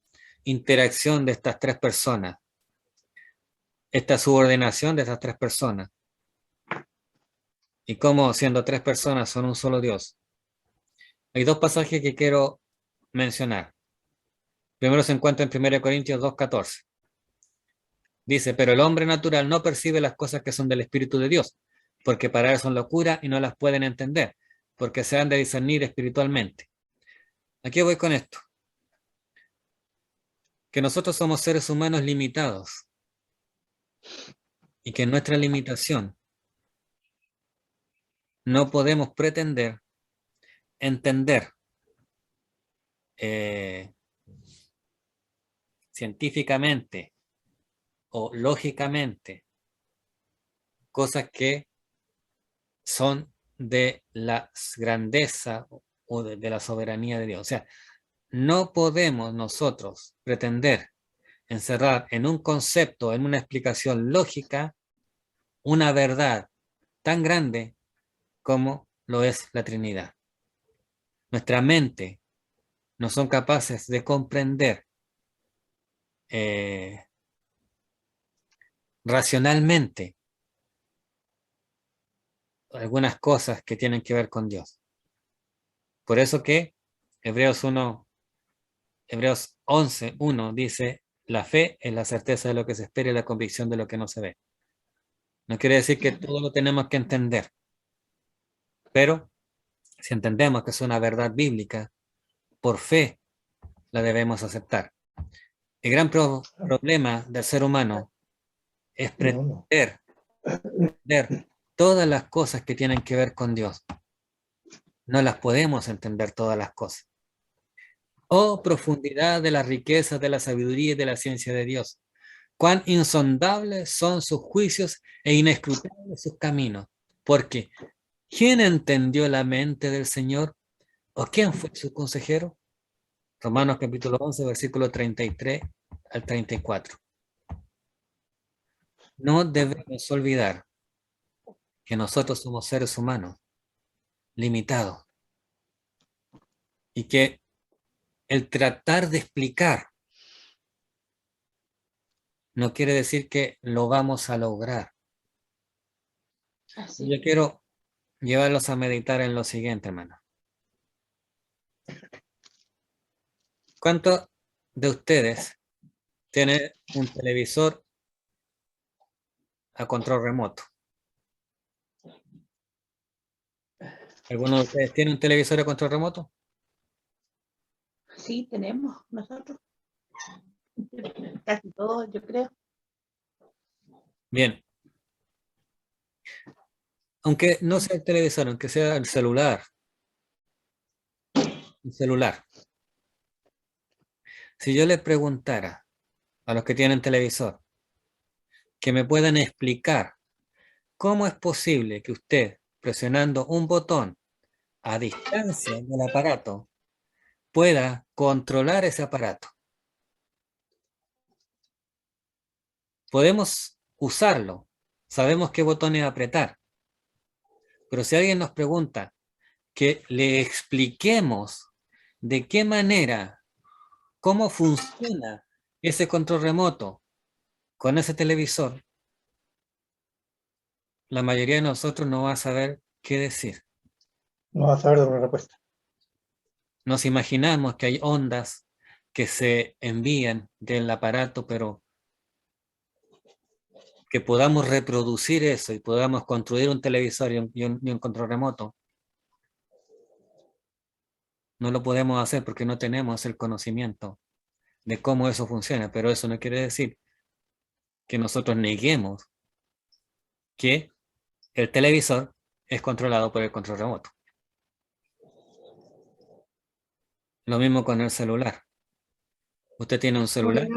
interacción de estas tres personas, esta subordinación de estas tres personas, y cómo siendo tres personas son un solo Dios. Hay dos pasajes que quiero mencionar. Primero se encuentra en 1 Corintios 2:14. Dice, pero el hombre natural no percibe las cosas que son del Espíritu de Dios, porque para él son locura y no las pueden entender, porque se han de discernir espiritualmente. ¿A qué voy con esto? Que nosotros somos seres humanos limitados y que en nuestra limitación no podemos pretender entender científicamente o lógicamente cosas que son de la grandeza o de la soberanía de Dios. O sea, no podemos nosotros pretender encerrar en un concepto, en una explicación lógica, una verdad tan grande como lo es la Trinidad. Nuestra mente no son capaces de comprender racionalmente algunas cosas que tienen que ver con Dios. Por eso que Hebreos 11:1 dice, la fe es la certeza de lo que se espera y la convicción de lo que no se ve. No quiere decir que todo lo tenemos que entender, pero si entendemos que es una verdad bíblica, por fe la debemos aceptar. El gran problema del ser humano es pretender entender todas las cosas que tienen que ver con Dios. No las podemos entender todas las cosas. Oh, profundidad de la riqueza, de la sabiduría y de la ciencia de Dios. Cuán insondables son sus juicios e inescrutables sus caminos. Porque, ¿quién entendió la mente del Señor? ¿O quién fue su consejero? Romanos capítulo 11, versículo 33 al 34. No debemos olvidar que nosotros somos seres humanos limitados y que el tratar de explicar no quiere decir que lo vamos a lograr.
Así.
Yo quiero llevarlos a meditar en lo siguiente, hermano. ¿Cuántos de ustedes tienen un televisor a control remoto? ¿Alguno de ustedes tiene un televisor a control remoto?
Sí, tenemos nosotros. Casi todos, yo creo.
Bien. Aunque no sea el televisor, aunque sea el celular. El celular. Si yo les preguntara a los que tienen televisor que me puedan explicar cómo es posible que usted, presionando un botón a distancia del aparato, pueda controlar ese aparato. Podemos usarlo, sabemos qué botones apretar, pero si alguien nos pregunta que le expliquemos de qué manera, cómo funciona ese control remoto con ese televisor, la mayoría de nosotros no va a saber qué decir.
No vas a saber de una respuesta.
Nos imaginamos que hay ondas que se envían del aparato, pero que podamos reproducir eso y podamos construir un televisor y un control remoto. No lo podemos hacer porque no tenemos el conocimiento de cómo eso funciona, pero eso no quiere decir que nosotros neguemos que el televisor es controlado por el control remoto. Lo mismo con el celular. Usted tiene un celular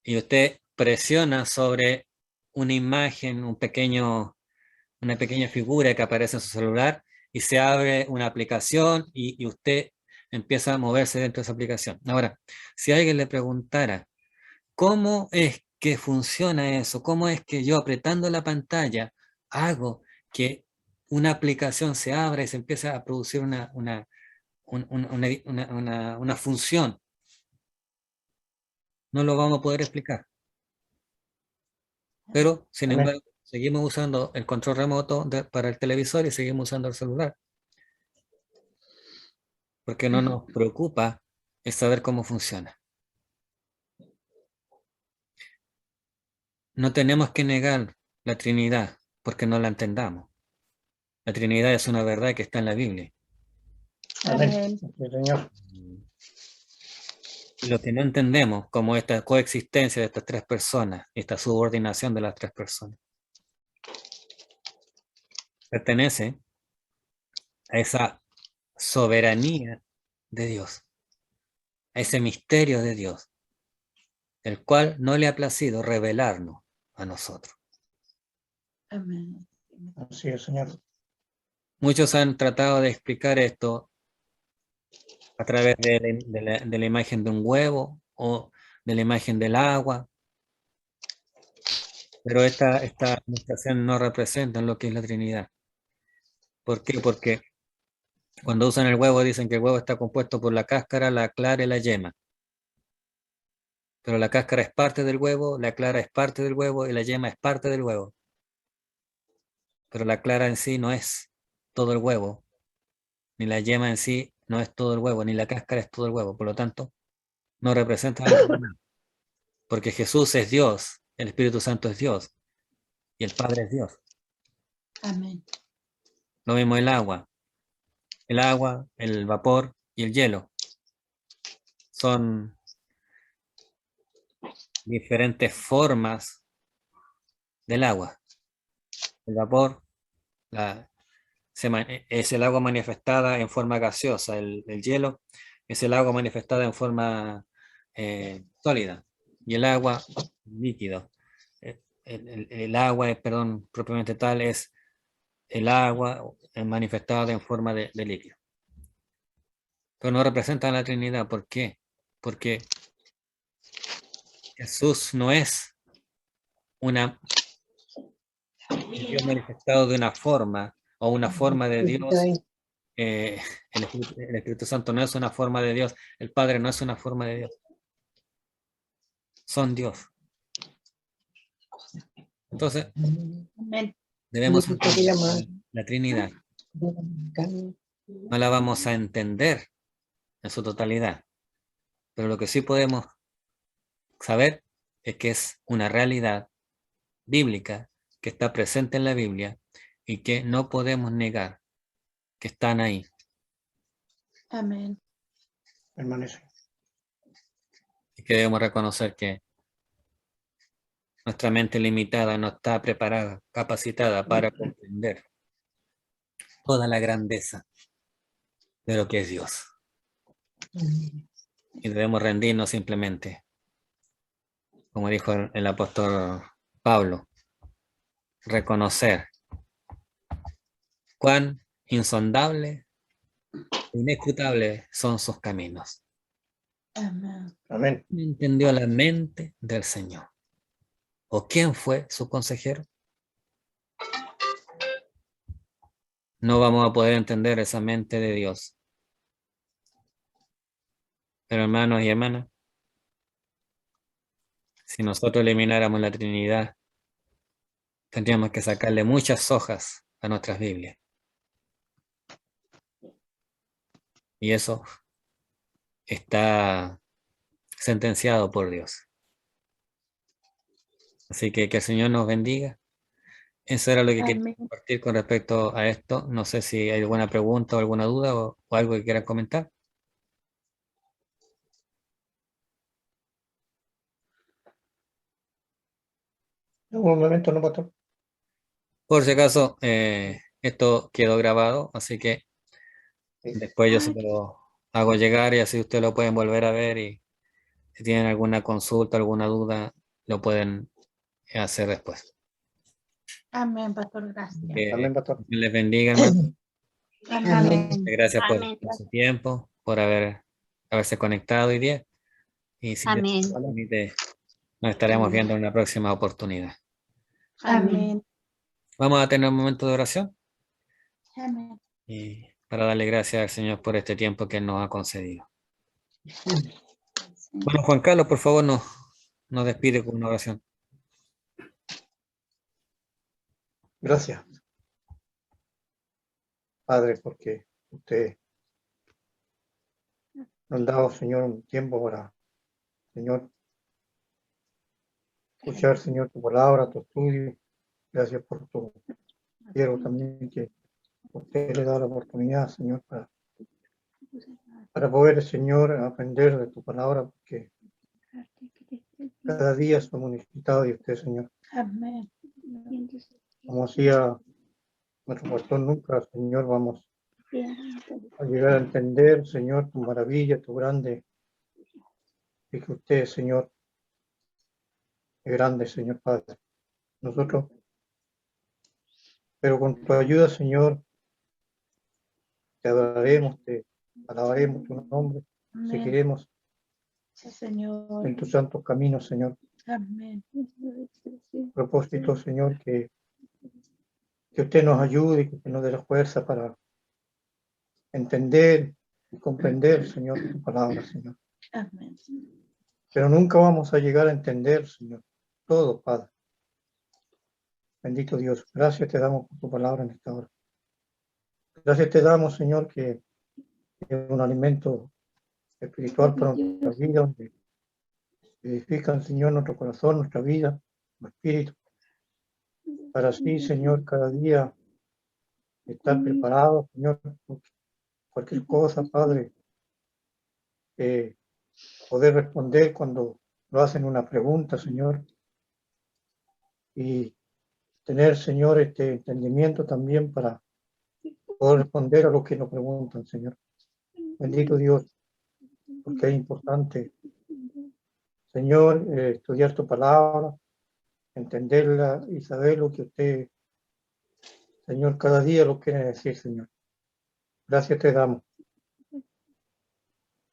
y usted presiona sobre una imagen, una pequeña figura que aparece en su celular y se abre una aplicación y usted empieza a moverse dentro de esa aplicación. Ahora, si alguien le preguntara, ¿cómo es que funciona eso? ¿Cómo es que yo apretando la pantalla hago que una aplicación se abra y se empiece a producir una función? No lo vamos a poder explicar. Pero, sin
Amén.
embargo, seguimos usando el control remoto para el televisor y seguimos usando el celular. Porque no nos preocupa es saber cómo funciona. No tenemos que negar la Trinidad porque no la entendamos. La Trinidad es una verdad que está en la Biblia.
Amén.
Amén.
Sí, Señor.
Y lo que no entendemos, como esta coexistencia de estas tres personas, esta subordinación de las tres personas, pertenece a esa soberanía de Dios, a ese misterio de Dios, el cual no le ha placido revelarnos a nosotros.
Amén.
Así es, Señor.
Muchos han tratado de explicar esto a través de la imagen de un huevo o de la imagen del agua, pero esta demostración no representa lo que es la Trinidad. ¿Por qué? Porque cuando usan el huevo dicen que el huevo está compuesto por la cáscara, la clara y la yema. Pero la cáscara es parte del huevo, la clara es parte del huevo y la yema es parte del huevo. Pero la clara en sí no es todo el huevo, ni la yema en sí no es todo el huevo, ni la cáscara es todo el huevo. Por lo tanto, no representa la Trinidad. Porque Jesús es Dios, el Espíritu Santo es Dios y el Padre es Dios.
Amén.
Lo mismo el agua, el vapor y el hielo. Son diferentes formas del agua. El vapor es el agua manifestada en forma gaseosa. El hielo es el agua manifestada en forma sólida. Y el agua líquido. El agua, perdón, propiamente tal, es el agua manifestada en forma de líquido. Pero no representan la Trinidad. ¿Por qué? Porque Jesús no es Dios manifestado de una forma o una forma de Dios. El Espíritu Santo no es una forma de Dios. El Padre no es una forma de Dios. Son Dios. Entonces,
Amén.
debemos entender la Trinidad. No la vamos a entender en su totalidad. Pero lo que sí podemos saber es que es una realidad bíblica que está presente en la Biblia y que no podemos negar que están ahí.
Amén.
Permanece.
Y que debemos reconocer que nuestra mente limitada no está preparada, capacitada para comprender toda la grandeza de lo que es Dios. Y debemos rendirnos simplemente, como dijo el apóstol Pablo, reconocer cuán insondables, inescrutables son sus caminos.
Amén.
Amén.
¿Entendió la mente del Señor? ¿O quién fue su consejero? No vamos a poder entender esa mente de Dios. Pero hermanos y hermanas, si nosotros elimináramos la Trinidad, tendríamos que sacarle muchas hojas a nuestras Biblias. Y eso está sentenciado por Dios. Así que el Señor nos bendiga. Eso era lo que quería
Amén.
compartir con respecto a esto. No sé si hay alguna pregunta o alguna duda o algo que quieran comentar.
En algún momento no pastor.
Por si acaso, esto quedó grabado, así que después yo se lo hago llegar y así ustedes lo pueden volver a ver y Si tienen alguna consulta, alguna duda, lo pueden hacer después.
Amén, pastor, gracias.
Que
Amén, pastor.
les bendiga, hermano.
Amén.
Gracias
Amén.
por su tiempo, por haberse conectado hoy día. Y si Dios
Amén.
nos permite, nos estaremos viendo en una próxima oportunidad.
Amén.
Vamos a tener un momento de oración
Amén.
y para darle gracias al Señor por este tiempo que nos ha concedido. Bueno, Juan Carlos, por favor, nos despide con una oración.
Gracias, Padre, porque usted nos ha dado, Señor, un tiempo para, Señor, escuchar, Señor, tu palabra, tu estudio. Gracias por tu quiero también que usted le da la oportunidad, Señor, para poder, Señor, aprender de tu palabra, porque cada día somos necesitados de usted, Señor.
Amén.
Como decía nuestro pastor, nunca, Señor, vamos a llegar a entender, Señor, tu maravilla, tu grande, y que usted, Señor, es grande, Señor Padre. Nosotros, pero con tu ayuda, Señor, te adoraremos, te alabaremos tu nombre,
Amén.
seguiremos
Sí, Señor.
en tus santos caminos, Señor.
Amén.
Propósito, Señor, que usted nos ayude y que nos dé la fuerza para entender y comprender, Señor, tu palabra, Señor.
Amén.
Pero nunca vamos a llegar a entender, Señor, todo, Padre. Bendito Dios, gracias te damos por tu palabra en esta hora. Gracias te damos, Señor, que es un alimento espiritual para nuestra vida, donde edifican, Señor, nuestro corazón, nuestra vida, nuestro espíritu, para así, Señor, cada día estar preparado, Señor, cualquier cosa, Padre, poder responder cuando lo hacen una pregunta, Señor, y tener, Señor, este entendimiento también para poder responder a lo que nos preguntan, Señor. Bendito Dios, porque es importante, Señor, estudiar tu palabra, entenderla y saber lo que usted, Señor, cada día lo quiere decir, Señor. Gracias te damos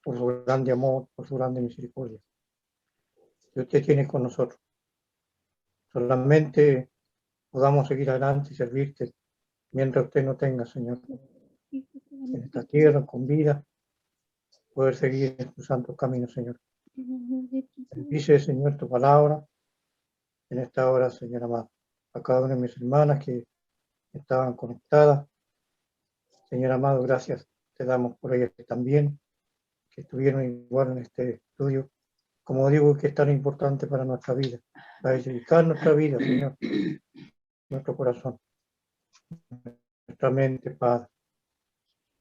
por su grande amor, por su grande misericordia que usted tiene con nosotros. Solamente podamos seguir adelante y servirte mientras usted no tenga, Señor, en esta tierra, con vida, poder seguir en tus santos caminos, Señor. Bendice, Señor, tu palabra en esta hora, Señor amado. A cada una de mis hermanas que estaban conectadas. Señor amado, gracias te damos por ellas también, que estuvieron igual en este estudio. Como digo, que es tan importante para nuestra vida, para dedicar nuestra vida, Señor, nuestro corazón, nuestra mente, Padre.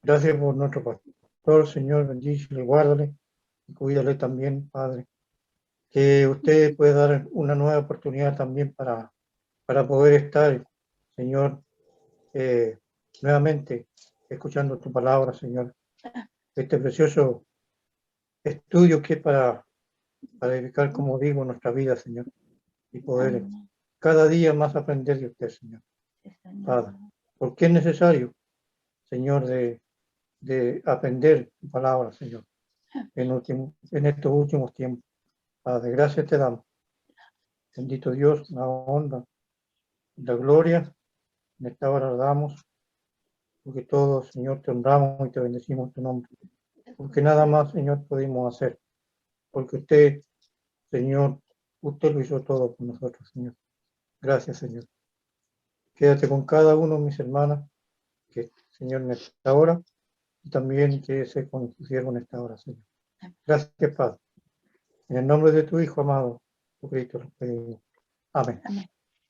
Gracias por nuestro pastor, Señor, bendícele, guárdale y cuídale también, Padre. Que usted pueda dar una nueva oportunidad también para poder estar, Señor, nuevamente escuchando tu palabra, Señor. Este precioso estudio que es para dedicar, como digo, nuestra vida, Señor, y poder cada día más aprender de usted, Señor. Padre, porque es necesario, Señor, de aprender tu palabra, Señor, en estos últimos tiempos. Padre, gracias te damos. Bendito Dios, la honra y la gloria, en esta hora la damos, porque todos, Señor, te honramos y te bendecimos en tu nombre. Porque nada más, Señor, podemos hacer. Porque usted, Señor, usted lo hizo todo por nosotros, Señor. Gracias, Señor. Quédate con cada uno de mis hermanas, que, Señor, en esta hora, y también que se concibieron en esta hora, Señor. Gracias, Padre. En el nombre de tu Hijo amado, Jesucristo, lo pedimos. Amén.
Amén.